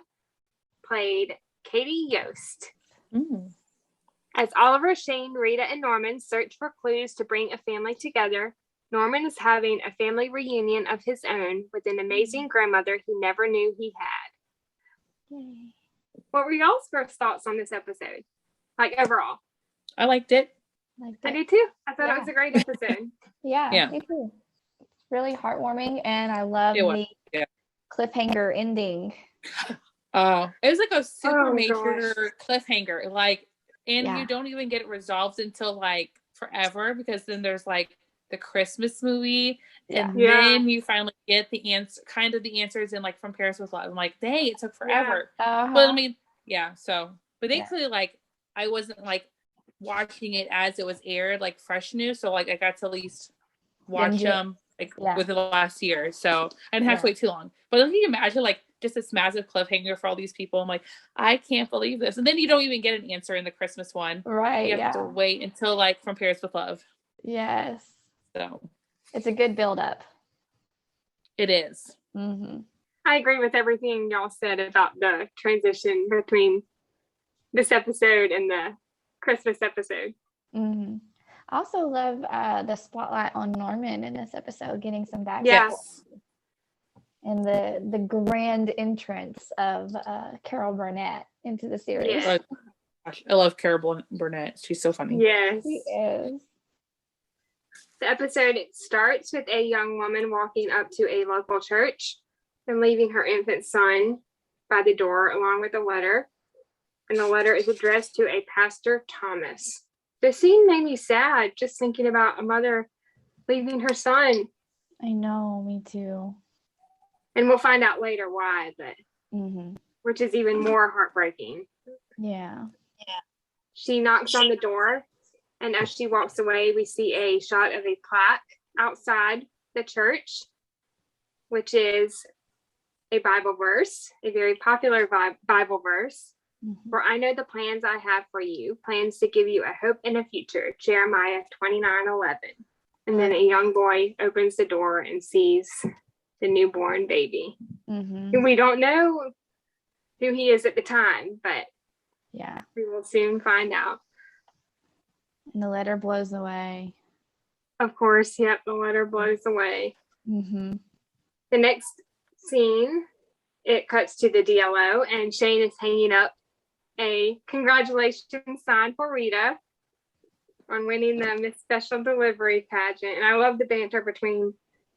played Katie Yost. As Oliver, Shane, Rita, and Norman search for clues to bring a family together, Norman is having a family reunion of his own with an amazing grandmother he never knew he had. Yay. What were y'all's first thoughts on this episode? Like overall? I liked it. I did too. I thought it was a great episode. Yeah, me too. It's really heartwarming, and I love the cliffhanger ending. It was like a super major cliffhanger. Like, and you don't even get it resolved until like forever, because then there's like the Christmas movie, and then you finally get the answer, kind of the answers in like From Paris with Love. I'm like, dang, it took forever. But I mean, but thankfully, like, I wasn't like watching it as it was aired, like fresh news. So like I got to at least watch them within the last year. So I didn't have to wait too long. But can you imagine like just this massive cliffhanger for all these people? I'm like, I can't believe this. And then you don't even get an answer in the Christmas one. Right. You have to wait until like From Paris with Love. Yes. So it's a good build up. It is. I agree with everything y'all said about the transition between this episode and the Christmas episode. I also love the spotlight on Norman in this episode, getting some backstory. Yes. And the grand entrance of Carol Burnett into the series. Yeah. Gosh, I love Carol Burnett. She's so funny. Yes. She is. The episode starts with a young woman walking up to a local church and leaving her infant son by the door along with a letter. And the letter is addressed to a Pastor Thomas. The scene made me sad just thinking about a mother leaving her son. I know, me too. And we'll find out later why, but which is even more heartbreaking. Yeah. She knocks on the door, and as she walks away, we see a shot of a plaque outside the church, which is a Bible verse, a very popular Bible verse. For I know the plans I have for you, plans to give you a hope and a future, Jeremiah 29:11. And then a young boy opens the door and sees the newborn baby. We don't know who he is at the time, but we will soon find out. And the letter blows away. Of course, the letter blows away. The next scene, it cuts to the DLO, and Shane is hanging up a congratulations sign for Rita on winning the Miss Special Delivery pageant. And I love the banter between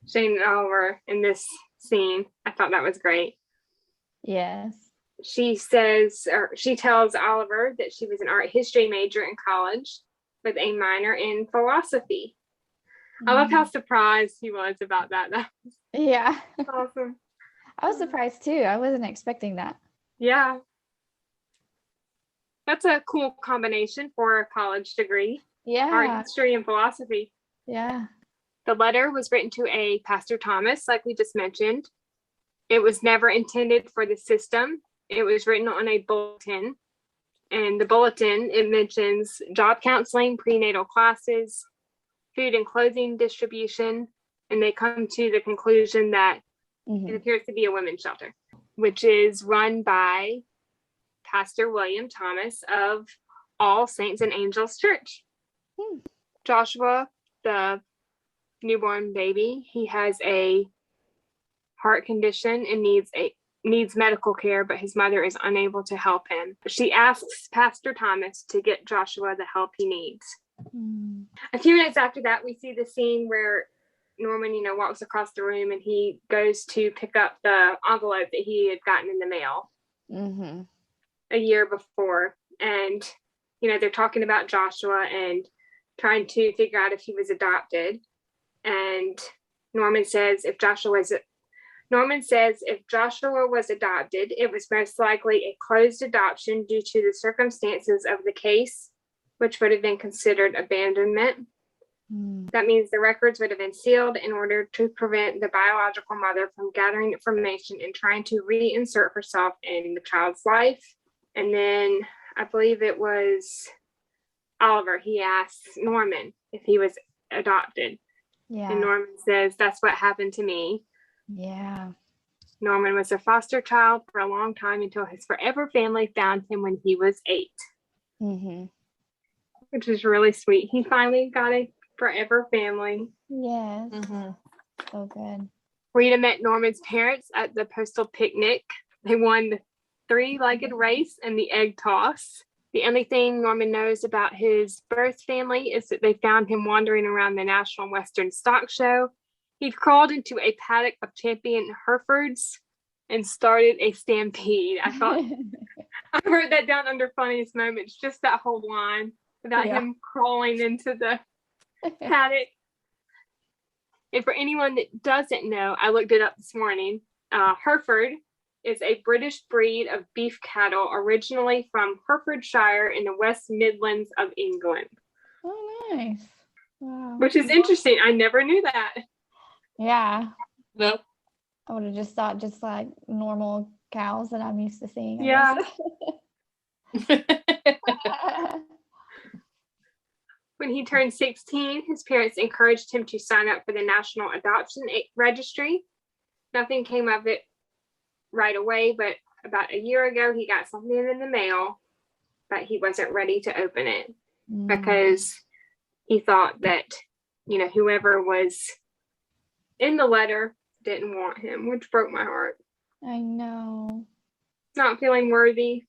Shane and Oliver in this scene. I thought that was great. Yes. She tells Oliver that she was an art history major in college with a minor in philosophy. I love how surprised he was about that. That was Yeah. awesome. I was surprised too. I wasn't expecting that. Yeah. That's a cool combination for a college degree. Yeah. Art history and philosophy. Yeah. The letter was written to a Pastor Thomas, like we just mentioned. It was never intended for the system. It was written on a bulletin. And the bulletin, it mentions job counseling, prenatal classes, food and clothing distribution. And they come to the conclusion that it appears to be a women's shelter, which is run by Pastor William Thomas of All Saints and Angels Church. Joshua, the newborn baby, he has a heart condition and needs medical care, but his mother is unable to help him. She asks Pastor Thomas to get Joshua the help he needs. A few minutes after that, we see the scene where Norman, walks across the room and he goes to pick up the envelope that he had gotten in the mail a year before. And, they're talking about Joshua and trying to figure out if he was adopted. And Norman says if Joshua was adopted, it was most likely a closed adoption due to the circumstances of the case, which would have been considered abandonment. That means the records would have been sealed in order to prevent the biological mother from gathering information and trying to reinsert herself in the child's life. And then I believe it was Oliver. He asks Norman if he was adopted. Yeah. And Norman says, that's what happened to me. Yeah. Norman was a foster child for a long time until his forever family found him when he was 8. Which is really sweet. He finally got a forever family. Yes. So good. Rita met Norman's parents at the postal picnic. They won the 3-legged race and the egg toss. The only thing Norman knows about his birth family is that they found him wandering around the National Western Stock Show. He'd crawled into a paddock of champion Herefords and started a stampede. I thought I wrote that down under funniest moments, just that whole line about him crawling into the paddock. And for anyone that doesn't know, I looked it up this morning. Hereford is a British breed of beef cattle originally from Herefordshire in the West Midlands of England. Oh, nice. Wow. Which is interesting. I never knew that. Yeah. Nope. I would have just thought just like normal cows that I'm used to seeing. Yeah. When he turned 16, his parents encouraged him to sign up for the National Adoption Registry. Nothing came of it right away, but about a year ago, he got something in the mail, but he wasn't ready to open it because he thought that, whoever was in the letter didn't want him, which broke my heart. I know. Not feeling worthy.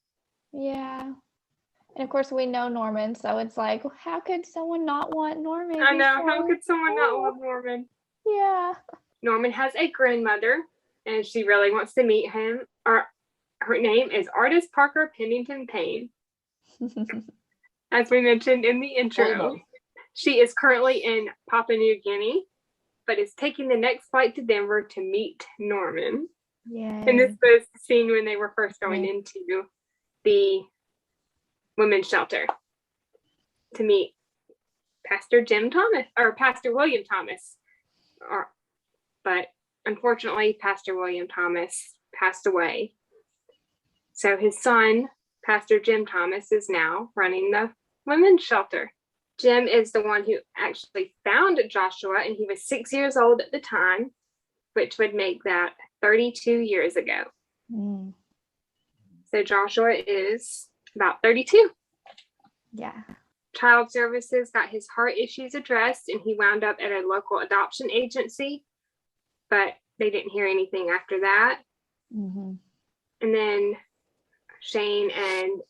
Yeah. And of course, we know Norman, so it's like, how could someone not want Norman? I know. How could someone not love Norman? Yeah. Norman has a grandmother, and she really wants to meet him. Her name is Ardis Parker Pennington Payne. As we mentioned in the intro, she is currently in Papua New Guinea, but is taking the next flight to Denver to meet Norman. Yeah. And this was the scene when they were first going into the women's shelter to meet Pastor William Thomas. But unfortunately, Pastor William Thomas passed away. So his son, Pastor Jim Thomas, is now running the women's shelter. Jim is the one who actually found Joshua, and he was 6 years old at the time, which would make that 32 years ago. So Joshua is about 32. Yeah. Child Services got his heart issues addressed, and he wound up at a local adoption agency, but they didn't hear anything after that. And then Shane and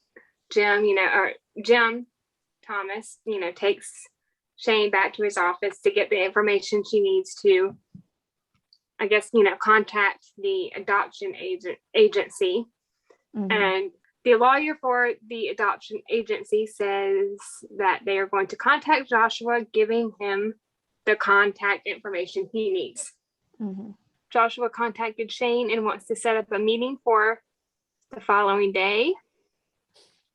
Jim, Jim Thomas, takes Shane back to his office to get the information she needs to, I guess, contact the adoption agency. Mhm. And the lawyer for the adoption agency says that they are going to contact Joshua, giving him the contact information he needs. Mhm. Joshua contacted Shane and wants to set up a meeting for the following day.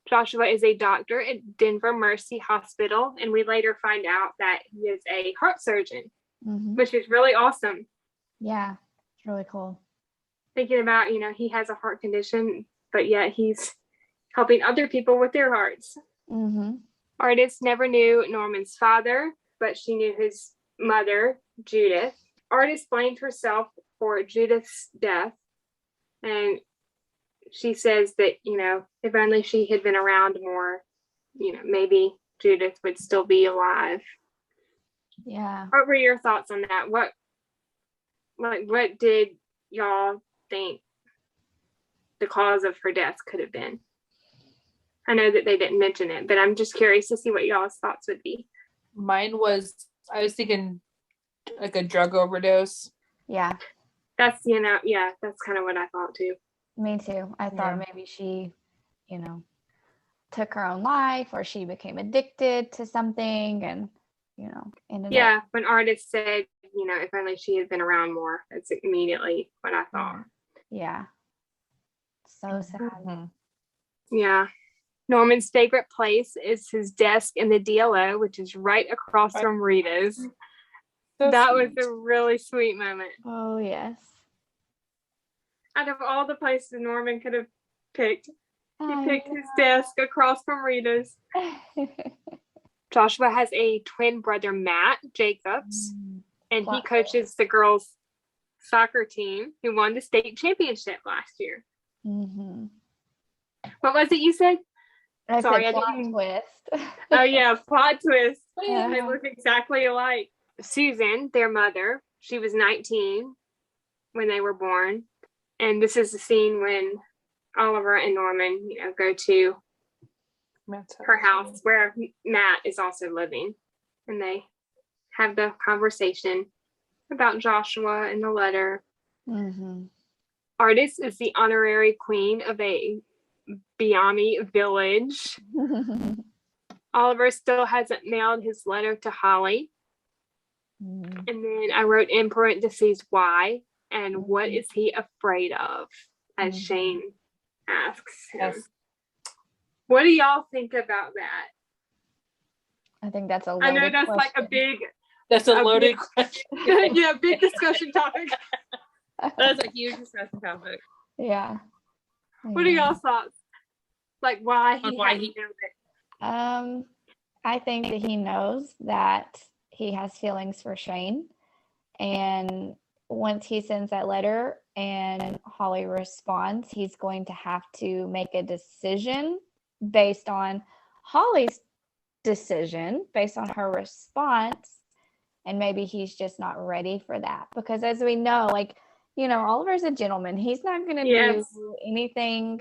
Joshua is a doctor at Denver Mercy Hospital, and we later find out that he is a heart surgeon, Mhm. which is really awesome. Yeah, it's really cool. Thinking about, he has a heart condition, but yet he's helping other people with their hearts. Mhm. Ardis never knew Norman's father, but she knew his mother, Judith. Ardis blamed herself for Judith's death, and she says that, if only she had been around more, maybe Judith would still be alive. Yeah. What were your thoughts on that? What did y'all think the cause of her death could have been? I know that they didn't mention it, but I'm just curious to see what y'all's thoughts would be. Mine was, I was thinking like a drug overdose. Yeah. That's, that's kind of what I thought too. Me too. I thought maybe she, took her own life, or she became addicted to something and, ended up. When Ardis said, if only she had been around more, that's immediately what I thought. Yeah. So sad. Mm-hmm. Yeah. Norman's favorite place is his desk in the DLO, which is right across from Rita's. That was a really sweet moment. Oh, yes. Out of all the places Norman could have picked, he picked I his desk across from Rita's. know. Joshua has a twin brother, Matt Jacobs, and he coaches the girls' soccer team who won the state championship last year. Mm-hmm. What was it you said? I Sorry, said I plot didn't- twist. Oh yeah, plot twist. Yeah. They look exactly alike. Susan, their mother, she was 19 when they were born. And this is the scene when Oliver and Norman, go to her house where Matt is also living. And they have the conversation about Joshua and the letter. Mm-hmm. Ardis is the honorary queen of a Biami village. Oliver still hasn't mailed his letter to Holly. Mm-hmm. And then I wrote in parentheses why and what is he afraid of, as Shane asks him. Yes. What do y'all think about that? I think that's a I loaded know that's question. like a big, That's a a loaded big- question. yeah, big discussion topic. That's a huge discussion topic. Yeah. What are y'all's thoughts? Like why he Why hadn't he- known it? I think that he knows that he has feelings for Shane, and once he sends that letter and Holly responds, he's going to have to make a decision based on Holly's decision, based on her response, and maybe he's just not ready for that, because as we know, Oliver's a gentleman. He's not going to Yes. do anything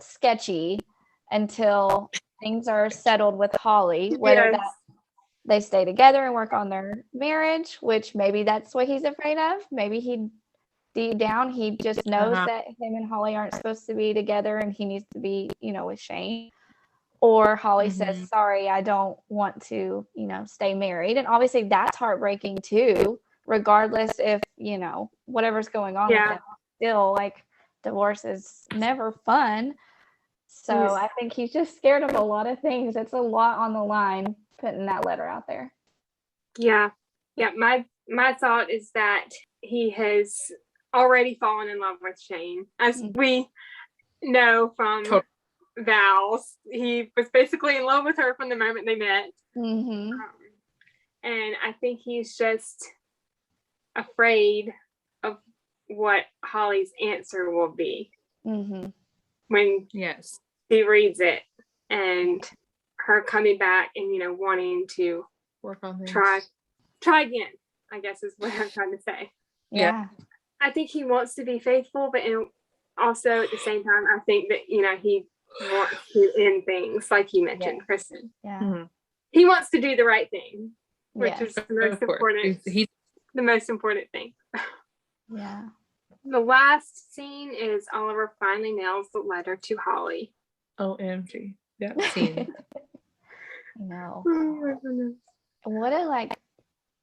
sketchy until things are settled with Holly, whether Yes. that they stay together and work on their marriage, which maybe that's what he's afraid of. Maybe he deep down he just knows that him and Holly aren't supposed to be together and he needs to be, with Shane. Or Holly says, sorry, I don't want to, stay married. And obviously that's heartbreaking too, regardless if, whatever's going on with them. Still, divorce is never fun. So I think he's just scared of a lot of things. It's a lot on the line putting that letter out there. Yeah. My thought is that he has already fallen in love with Shane, as we know from vows. He was basically in love with her from the moment they met. Mm-hmm. And I think he's just afraid of what Holly's answer will be when he reads it, and her coming back and wanting to work on things. try again, I guess is what I'm trying to say. Yeah. I think he wants to be faithful, but also at the same time, I think that he wants to end things, like you mentioned, Kristen. Yeah. Mhm. He wants to do the right thing, which Yes. is the most Of course. important. He's The most important thing. Yeah. The last scene is Oliver finally nails the letter to Holly. OMG. That scene. No. Oh my goodness. What a like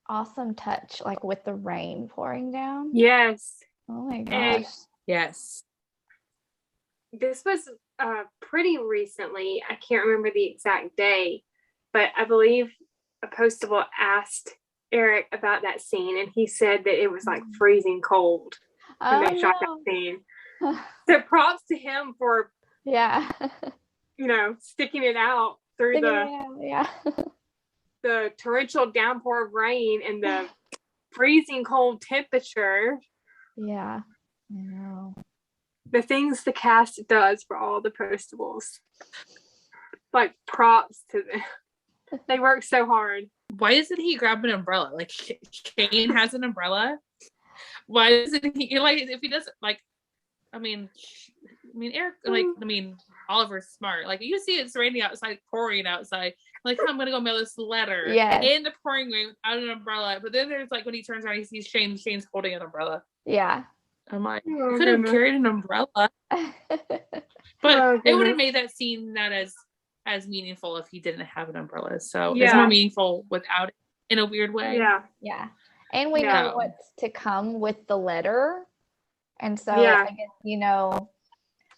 awesome touch, like with the rain pouring down. Yes. Oh my And gosh. Yes. this was pretty recently. I can't remember the exact day, but I believe a postable asked Eric about that scene, and he said that it was like freezing cold when they shot that scene. So props to him for Yeah. sticking it out through Yeah. the torrential downpour of rain and the freezing cold temperature. Yeah. I know. The things the cast does for all the postables. Like, props to them. They work so hard. Why doesn't he grab an umbrella? Like Shane has an umbrella. Why doesn't he, like, if he doesn't, like, Eric, like, Oliver's smart. Like, you see it's raining outside, pouring outside. Like, I'm gonna go mail this letter in the pouring rain without an umbrella. But then there's like when he turns around, he sees Shane's holding an umbrella. Yeah. I'm like, you could have carried an umbrella. But it would have made that scene not as meaningful if he didn't have an umbrella. So it's more meaningful without it, in a weird way. Yeah. Yeah. And we know what's to come with the letter. And so I guess,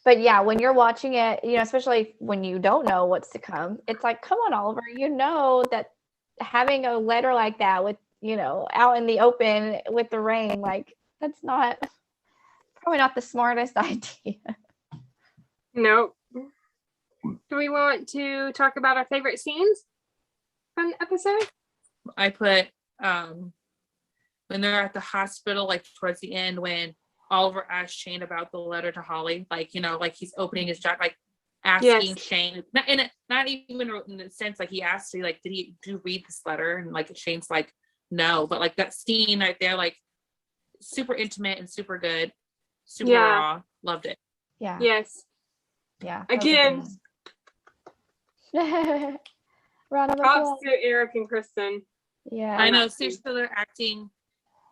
but yeah, when you're watching it, especially when you don't know what's to come, it's like, come on, Oliver, that having a letter like that with, out in the open with the rain, like that's probably not the smartest idea. Nope. Do we want to talk about our favorite scenes from the episode? I put when they're at the hospital, like towards the end, when Oliver asked Shane about the letter to Holly, like he's opening his jacket, like asking Shane, not even in the sense like he asked you, like, did you read this letter? And like Shane's like, no, but like that scene right there, like super intimate and super good, super raw, loved it. Yeah. Yes. Yeah. Again. Round of Props applause. to Eric and Kristen. Yeah. I know. Seriously, their acting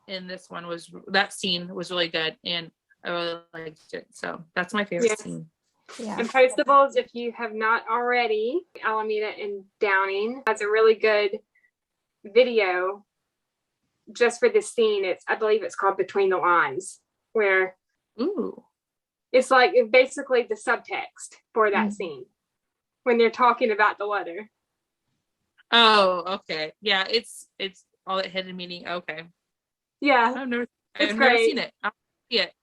in this one that scene was really good, and I really liked it. So that's my favorite scene. Yeah. And Postables, if you have not already, Alameda and Downing has a really good video just for this scene. I believe it's called Between the Lines, where it's like basically the subtext for that scene when they're talking about the letter. Oh, okay. Yeah, it's all that hidden meaning. Okay. Yeah. I've never great. seen it. I'll see it.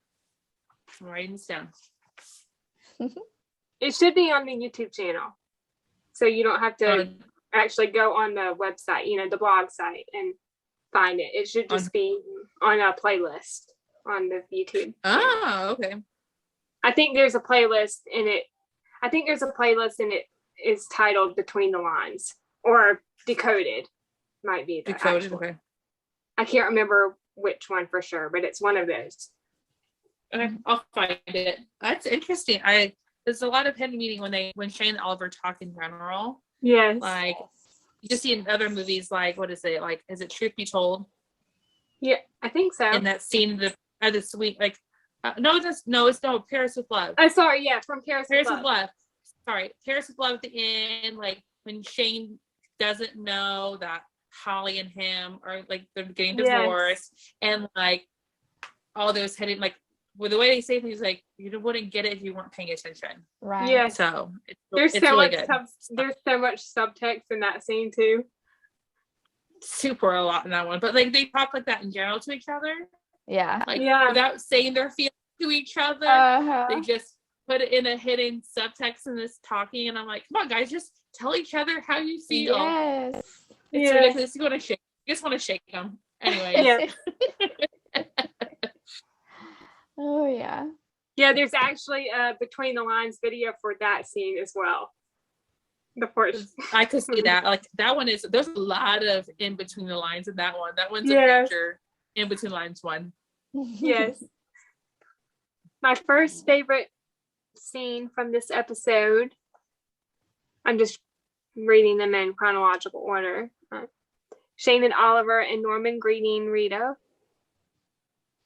I'm writing this down. It should be on the YouTube channel. So you don't have to actually go on the website, the blog site, and find it. It should just be on a playlist on the YouTube channel. Oh, okay. I think there's a playlist in it. And it is titled Between the Lines, or Decoded might be the Decoded. actual. Okay. I can't remember which one for sure, but it's one of those. Okay, I'll find it. That's interesting. There's a lot of hidden meaning when Shane and Oliver talk in general. Yes. Like you just see in other movies, like what is it? Like, is it Truth Be Told? Yeah, I think so. In that scene, the sweet, like, it's Paris with Love. Oh, sorry, yeah, from Paris with Love. Sorry, Paris with Love at the end, like when Shane doesn't know that Holly and him are like they're getting divorced, and like all those hidden, like with the way they say things, like you wouldn't get it if you weren't paying attention. Right. Yeah. So there's it's so really much good. There's so much subtext in that scene too. Super a lot in that one, but like they talk like that in general to each other. Yeah. Like without saying their feelings to each other, they just put it in a hidden subtext in this talking, and I'm like, come on, guys, just tell each other how you feel. Yes. It's ridiculous. You just want to shake them. Anyway. Oh yeah. Yeah, there's actually a Between the Lines video for that scene as well. The porch. I could see that. Like that one there's a lot of in between the lines in that one. That one's a major in between lines one. Yes. My first favorite scene from this episode. I'm just reading them in chronological order. Shane and Oliver and Norman greeting Rita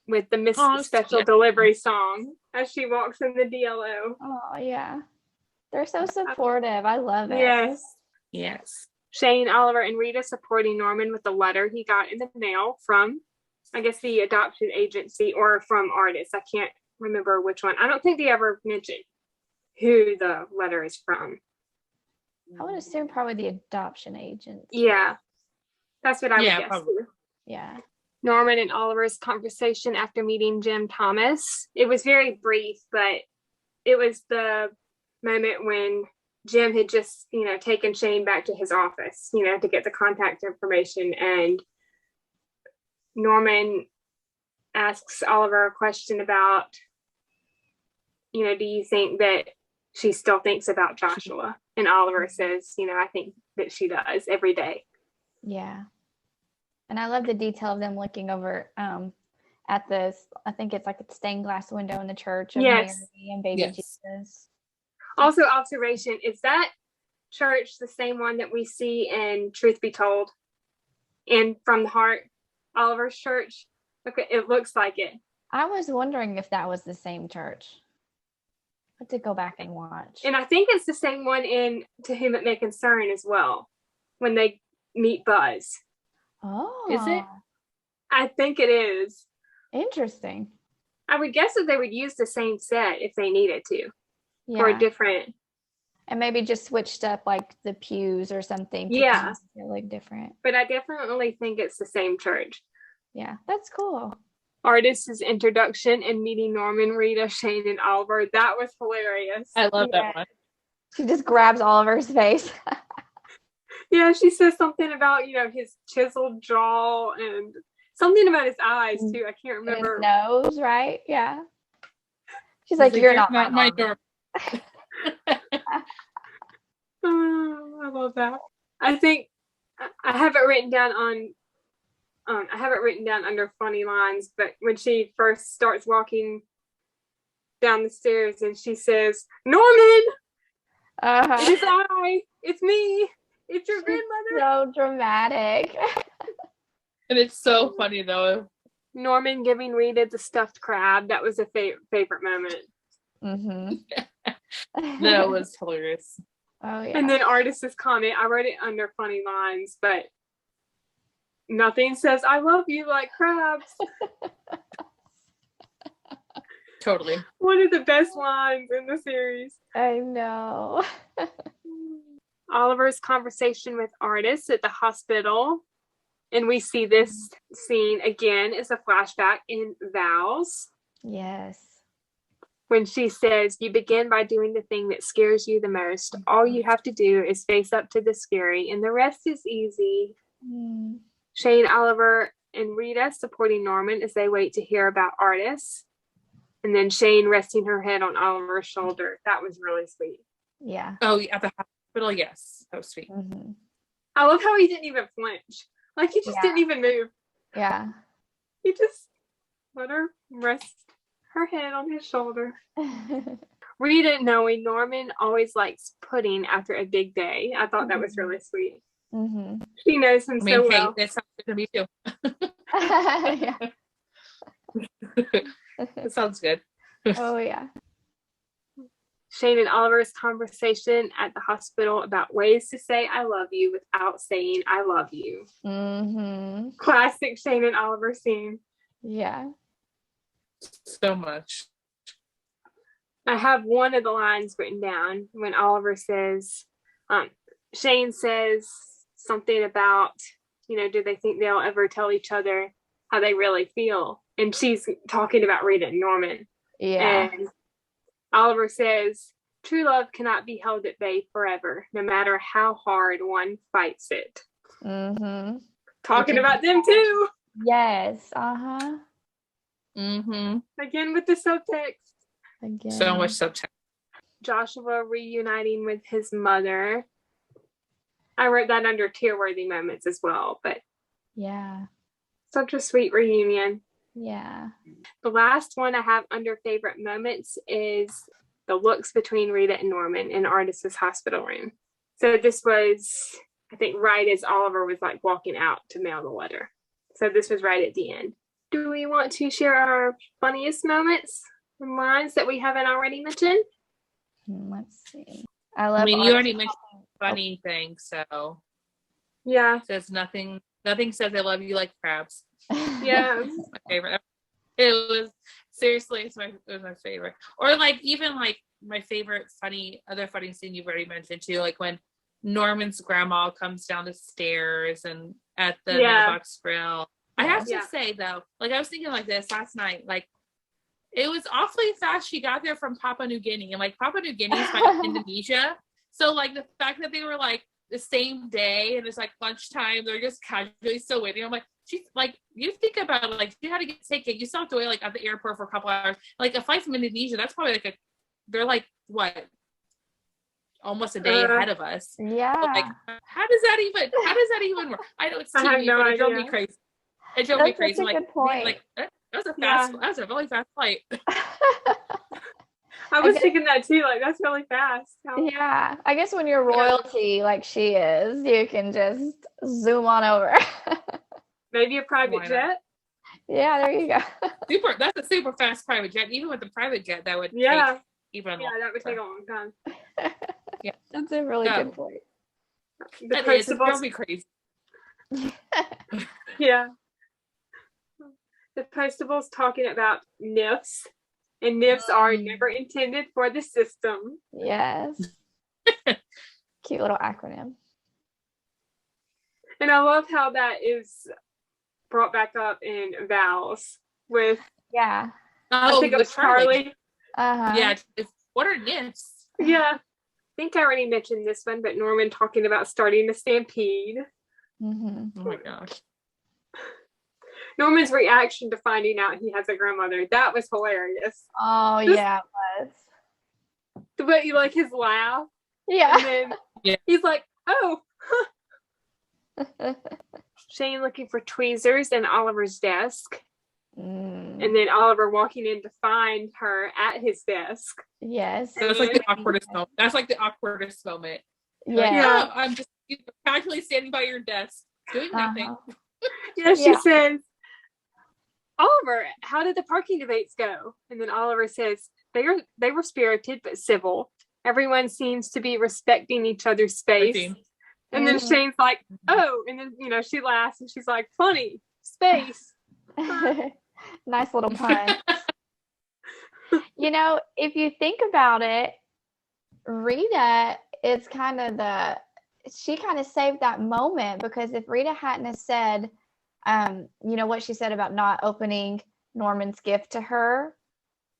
with the Miss Special Delivery song as she walks in the DLO. Oh, yeah. They're so supportive. I love it. Yes. Shane, Oliver, and Rita supporting Norman with the letter he got in the mail from, I guess, the adoption agency or from Ardis. I can't remember which one. I don't think they ever mentioned who the letter is from. I would assume probably the adoption agency. Yeah. That's what I would guess. Probably. Yeah. Norman and Oliver's conversation after meeting Jim Thomas. It was very brief, but it was the moment when Jim had just, taken Shane back to his office, to get the contact information. And Norman asks Oliver a question about, do you think that she still thinks about Joshua? And Oliver says, I think that she does every day. Yeah. And I love the detail of them looking over at this, I think it's like a stained glass window in the church of Mary and baby Jesus. Also, observation, is that church the same one that we see in Truth Be Told and From the Heart, Oliver's church? Okay, it looks like it. I was wondering if that was the same church. I have to go back and watch. And I think it's the same one in To Whom It May Concern as well, when they meet Buzz. Oh. Is it? I think it is. Interesting. I would guess that they would use the same set if they needed to. For a different. And maybe just switched up like the pews or something. Yeah. They look different. But I definitely think it's the same church. Yeah, that's cool. Ardis' introduction and meeting Norman, Rita, Shane, and Oliver. That was hilarious. I love that one. She just grabs Oliver's face. Yeah, she says something about, his chiseled jaw and something about his eyes too. I can't remember. His nose, right? Yeah. She's like, you're not my door. Oh, I love that. I think I have it written down under funny lines, but when she first starts walking down the stairs and she says, Norman! It is I! It's me! It's your grandmother! So dramatic. And it's so funny though. Norman giving Rita the stuffed crab. That was a favorite moment. Mm-hmm. That was hilarious. Oh yeah. And then Ardis' comment, I wrote it under funny lines, but nothing says I love you like crabs. Totally. One of the best lines in the series. I know. Oliver's conversation with Ardis at the hospital. And we see this scene again as a flashback in Vows. Yes. When she says, you begin by doing the thing that scares you the most. All you have to do is face up to the scary, and the rest is easy. Shane, Oliver, and Rita supporting Norman as they wait to hear about Ardis. And then Shane resting her head on Oliver's shoulder. That was really sweet. Yeah. Oh, at the hospital, yes. That was sweet. Mm-hmm. I love how he didn't even flinch. Like, he just didn't even move. Yeah. He just let her rest her head on his shoulder. Rita, knowing Norman always likes pudding after a big day. I thought that was really sweet. Mm-hmm. She knows him so well. That sounds good to me too. Yeah. That sounds good. Oh yeah. Shane and Oliver's conversation at the hospital about ways to say I love you without saying I love you. Mm-hmm. Classic Shane and Oliver scene. Yeah. So much. I have one of the lines written down when Oliver says, Shane says something about, do they think they'll ever tell each other how they really feel? And she's talking about Rita and Norman. Yeah. And Oliver says, true love cannot be held at bay forever, no matter how hard one fights it. Mm-hmm. Talking about them too. Yes. Uh-huh. Mm-hmm. Again with the subtext. Again. So much subtext. Joshua reuniting with his mother. I wrote that under tear-worthy moments as well, but yeah. Such a sweet reunion. Yeah. The last one I have under favorite moments is the looks between Rita and Norman in Ardis's hospital room. So this was, I think, right as Oliver was like walking out to mail the letter. So this was right at the end. Do we want to share our funniest moments and lines that we haven't already mentioned? Let's see. I mean, you already mentioned funny things, so yeah. Says nothing says I love you like crabs. Yeah. My favorite. It was seriously, it was my favorite. Or like even like my favorite other funny scene you've already mentioned too, like when Norman's grandma comes down the stairs and at the mailbox grill. I have to say though, like I was thinking like this last night, like it was awfully fast she got there from Papua New Guinea, and like Papua New Guinea is by Indonesia. So like the fact that they were like the same day and it's like lunchtime, they're just casually still waiting. I'm like, she's like, you think about it, like she had to get ticket. You still have to wait like at the airport for a couple hours. Like a flight from Indonesia, that's probably like they're like what? Almost a day ahead of us. Yeah. But like, how does that even work? I know it's TV, but it drove me crazy. It drove me crazy. That's a good point. Like that was a really fast flight. I was thinking that too. Like that's really fast. Yeah, I guess when you're royalty like she is, you can just zoom on over. Maybe a private jet. Yeah, there you go. That's a super fast private jet. Even with the private jet, that would take even longer. Yeah, that would take a long time. Yeah, that's a really good point. The Postible's be crazy. Yeah. The Postible's talking about NIFs, and NIFs are never intended for the system. Yes. Cute little acronym. And I love how that is brought back up in Vows with I think it was Charlie. Yeah. What are NIFs? Yeah. I think I already mentioned this one, but Norman talking about starting the stampede. Mm-hmm. Oh my gosh. Norman's reaction to finding out he has a grandmother, that was hilarious. Oh, yeah, it was. But you like his laugh. Yeah. And then he's like, oh. Shane looking for tweezers in Oliver's desk. And then Oliver walking in to find her at his desk. Yes. That's like the awkwardest moment. That's like the awkwardest moment. Yeah. Like, I'm just casually standing by your desk doing nothing. Yeah, she says, Oliver, how did the parking debates go? And then Oliver says, they were spirited but civil. Everyone seems to be respecting each other's space. And then Shane's like, oh, and then she laughs and she's like, funny, space. Nice little pun. If you think about it, Rita is kind of she kind of saved that moment, because if Rita hadn't have said, what she said about not opening Norman's gift to her,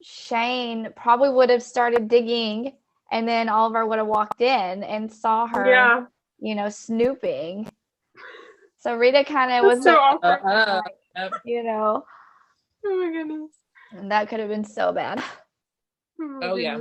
Shane probably would have started digging, and then Oliver would have walked in and saw her, snooping. So Rita kind of was so awkward. Oh my goodness. And that could have been so bad. Oh yeah.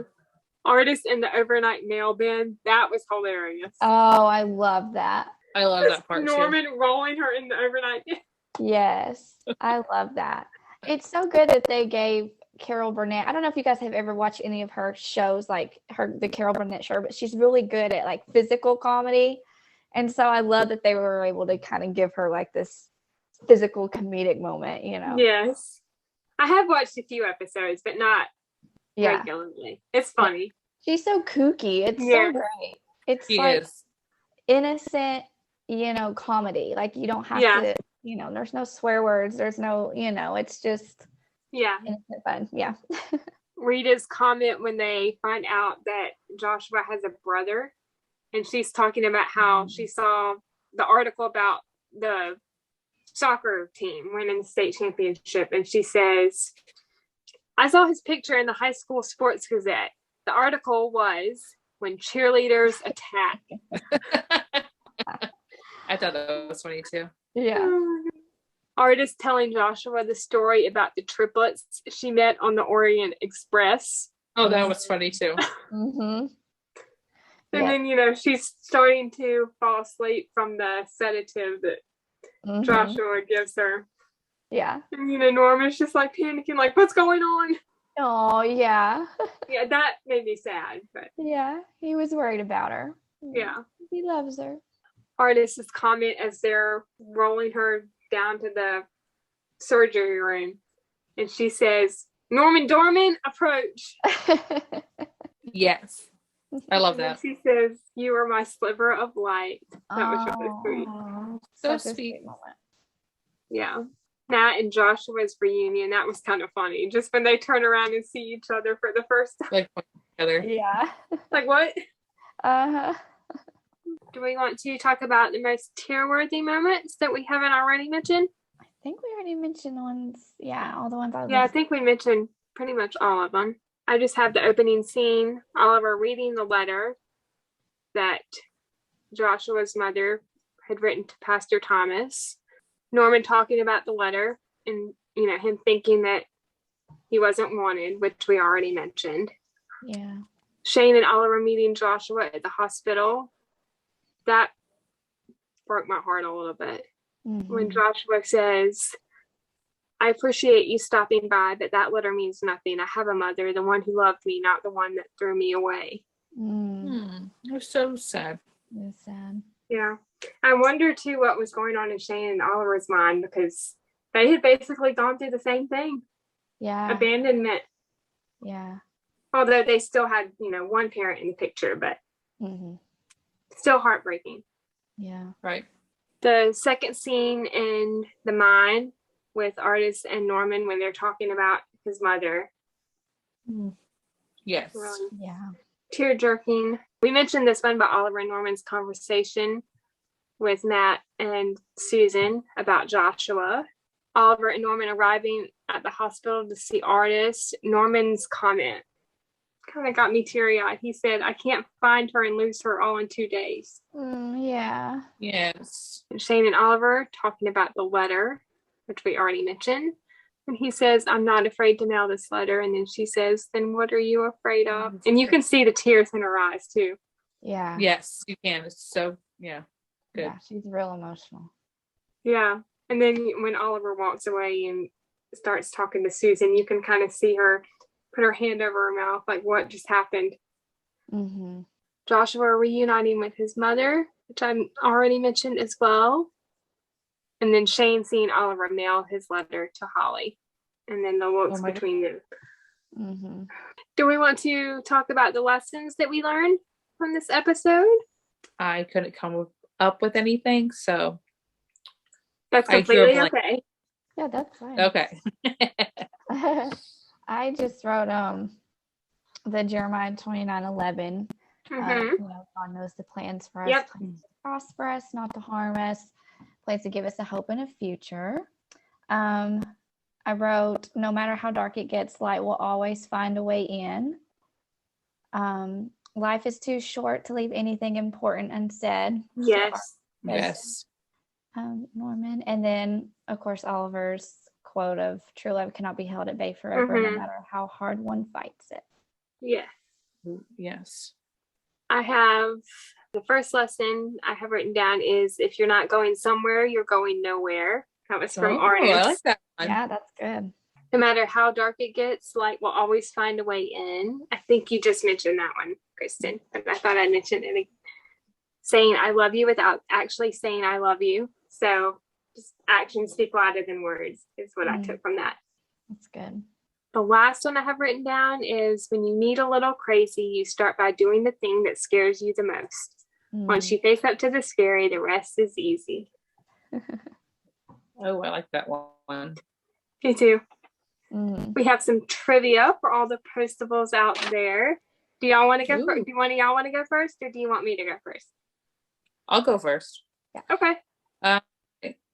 Ardis in the overnight mail bin, that was hilarious. Oh, I love that. I love that part Norman too. rolling her in the overnight bin. Yes, I love that. It's so good that they gave Carol Burnett. I don't know if you guys have ever watched any of her shows, like the Carol Burnett show, but she's really good at like physical comedy. And so I love that they were able to kind of give her like this physical comedic moment, Yes. I have watched a few episodes, but not regularly. It's funny. She's so kooky. It's so great. It's innocent, comedy. Like you don't have to, there's no swear words. There's no, it's just innocent fun. Yeah. Rita's comment when they find out that Joshua has a brother, and she's talking about how she saw the article about the soccer team winning the state championship, and she says, I saw his picture in the high school sports gazette. The article was When Cheerleaders Attack. I thought that was funny too. Yeah. Ardis telling Joshua the story about the triplets she met on the Orient Express. Oh, that was funny too. Mm-hmm. And then, she's starting to fall asleep from the sedative that Joshua gives her. Yeah. And, Norman's just like panicking, like, what's going on? Oh, yeah. Yeah, that made me sad, but Yeah, he was worried about her. yeah. He loves her. Ardis's comment as they're rolling her down to the surgery room, and she says, Norman Dorman, approach. Yes. I love And then that. she says, you are my sliver of light. That was really sweet. So Such a sweet. moment. Yeah. Nat and Joshua's reunion, that was kind of funny. Just when they turn around and see each other for the first time. Like together. Yeah. Like, what? Uh-huh. Do we want to talk about the most tear-worthy moments that we haven't already mentioned? I think we already mentioned the ones, all the ones I was Yeah, I think we mentioned pretty much all of them. I just have the opening scene, Oliver reading the letter that Joshua's mother had written to Pastor Thomas. Norman talking about the letter and, him thinking that he wasn't wanted, which we already mentioned. Yeah. Shane and Oliver meeting Joshua at the hospital. That broke my heart a little bit. Mm-hmm. When Joshua says, I appreciate you stopping by, but that letter means nothing. I have a mother, the one who loved me, not the one that threw me away. It was so sad. It was sad. Yeah. I wonder, too, what was going on in Shane and Oliver's mind, because they had basically gone through the same thing. Yeah. Abandonment. Yeah. Although they still had, one parent in the picture, but still heartbreaking. Yeah. Right. The second scene in the mine with Ardis and Norman when they're talking about his mother. Yes. Really Yeah. tear-jerking. We mentioned this one about Oliver and Norman's conversation with Matt and Susan about Joshua. Oliver and Norman arriving at the hospital to see Ardis. Norman's comment kind of got me teary-eyed. He said, I can't find her and lose her all in 2 days. Yeah. Yes. And Shane and Oliver talking about the letter, which we already mentioned. And he says, I'm not afraid to mail this letter. And then she says, then what are you afraid of? And you can see the tears in her eyes, too. Yeah. Yes, you can. It's so, good. Yeah, she's real emotional. Yeah. And then when Oliver walks away and starts talking to Susan, you can kind of see her put her hand over her mouth, like, what just happened? Mm-hmm. Joshua reuniting with his mother, which I already mentioned as well. And then Shane seeing Oliver mail his letter to Holly. And then the looks between them. Mm-hmm. Do we want to talk about the lessons that we learned from this episode? I couldn't come up with anything, so that's completely okay. Yeah, that's fine. Okay. I just wrote the Jeremiah 29:11. God knows the plans for us, plans to prosper us, not to harm us, plans to give us a hope and a future. I wrote, no matter how dark it gets, light will always find a way in. Life is too short to leave anything important unsaid. Yes. Yes. Norman. And then, of course, Oliver's quote of true love cannot be held at bay forever, no matter how hard one fights it. Yeah. Yes. I have the first lesson I have written down is if you're not going somewhere, you're going nowhere. That was from Ardis. I like that one. Yeah, that's good. No matter how dark it gets, light will always find a way in. I think you just mentioned that one, Kristen, but I thought I'd mention it. Saying I love you without actually saying I love you. So just actions speak louder than words is what I took from that. That's good. The last one I have written down is when you need a little crazy, you start by doing the thing that scares you the most. Once you face up to the scary, the rest is easy. Oh, I like that one. Me too. We have some trivia for all the postables out there. Do y'all want to go first? Do one of y'all want to go first, or do you want me to go first? I'll go first. Yeah. Okay.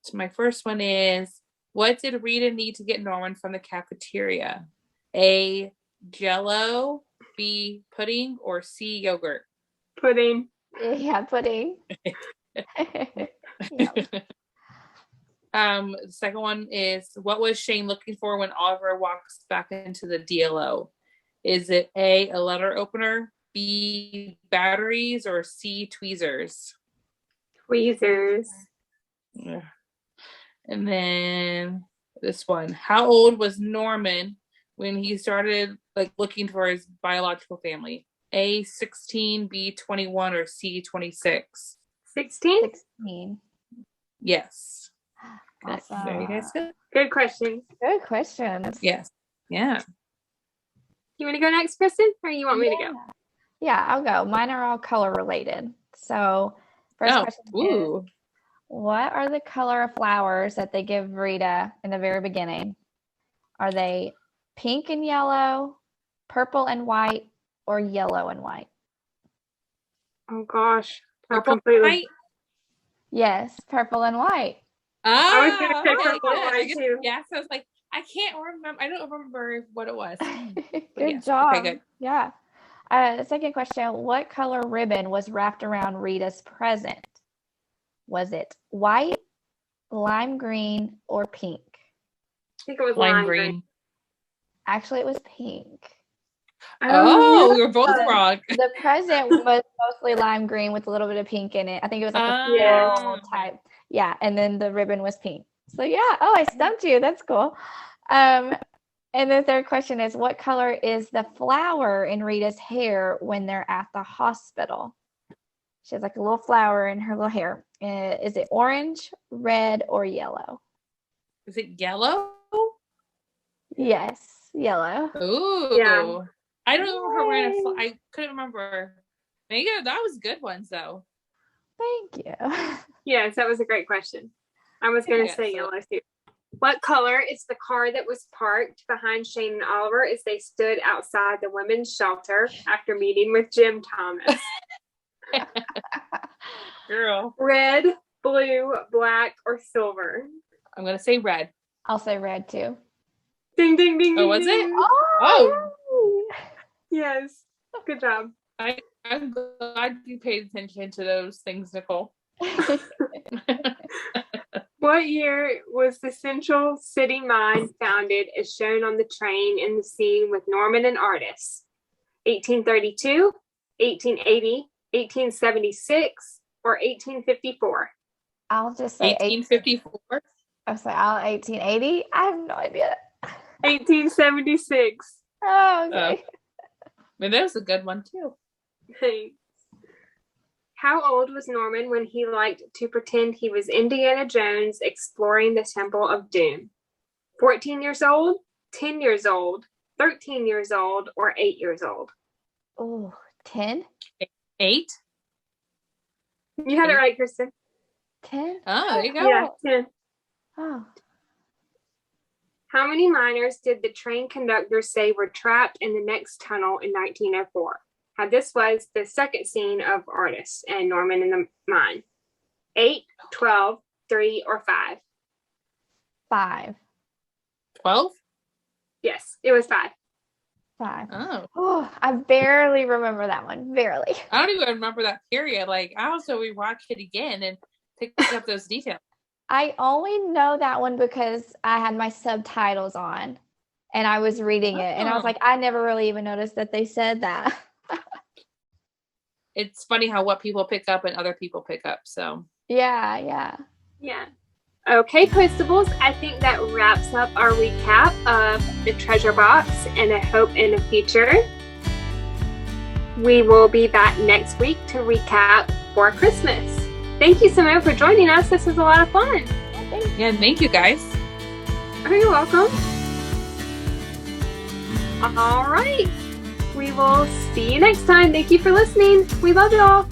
So my first one is, what did Rita need to get Norman from the cafeteria? A, Jell-O, B, pudding, or C, yogurt? Pudding. Yeah, pudding. The second one is, what was Shane looking for when Oliver walks back into the DLO? Is it A, a letter opener, B, batteries, or C, tweezers? Tweezers. Yeah. And then this one, how old was Norman when he started like looking for his biological family? A, 16, B, 21, or C, 26? 16? 16. Yes. Awesome. There you guys go. Good question. Good questions. Yes. Yeah. You want to go next, Kristen, or you want me to go? Yeah, I'll go. Mine are all color related. So, first question is, what are the color of flowers that they give Rita in the very beginning? Are they pink and yellow, purple and white, or yellow and white? Oh gosh. Purple, white? Yes, purple and white. I was gonna say purple and white too. Yes, I was like, I can't remember. I don't remember what it was. Good job. Okay, good. Yeah. Second question, what color ribbon was wrapped around Rita's present? Was it white, lime green, or pink? I think it was Lime green. Actually, it was pink. Oh, we were both wrong. The present was mostly lime green with a little bit of pink in it. I think it was like a floral type. Yeah, and then the ribbon was pink. So yeah, I stumped you. That's cool. And the third question is, what color is the flower in Rita's hair when they're at the hospital? She has like a little flower in her little hair. Is it orange, red, or yellow? Is it yellow? Yes, yellow. Ooh. Yeah. I don't remember her I couldn't remember. Maybe that was good ones though. Thank you. Yes, that was a great question. I was going to say yellow too. What color is the car that was parked behind Shane and Oliver as they stood outside the women's shelter after meeting with Jim Thomas? Girl. Red, blue, black, or silver? I'm going to say red. I'll say red too. Ding, ding, ding. Oh, was ding. it? Oh. Yes. Good job. I'm glad you paid attention to those things, Nicole. What year was the Central City Mine founded as shown on the train in the scene with Norman and Ardis? 1832, 1880, 1876, or 1854? I'll just say 1854. I'll say 1880. I have no idea. 1876. Oh, okay. I mean, that was a good one too. Thanks. How old was Norman when he liked to pretend he was Indiana Jones exploring the Temple of Doom? 14 years old, 10 years old, 13 years old, or 8 years old? Oh, 10? 8? You had it right, Kristen. 10? Oh, there you go. Yeah, 10. Oh. How many miners did the train conductor say were trapped in the next tunnel in 1904? This was the second scene of Ardis and Norman in the mine. 8, 12, 3, or 5? 5. 12? Yes, it was 5. 5. Oh. I barely remember that one. Barely. I don't even remember that period. Like, I also rewatched it again and picked up those details. I only know that one because I had my subtitles on and I was reading it. And I was like, I never really even noticed that they said that. It's funny how what people pick up and other people pick up. So Yeah. Okay, Postables, I think that wraps up our recap of the treasure box and a hope in the future. We will be back next week to recap for Christmas. Thank you, Simone, for joining us. This was a lot of fun. yeah, thank you guys. Oh, you're welcome. All right. We will see you next time. Thank you for listening. We love you all.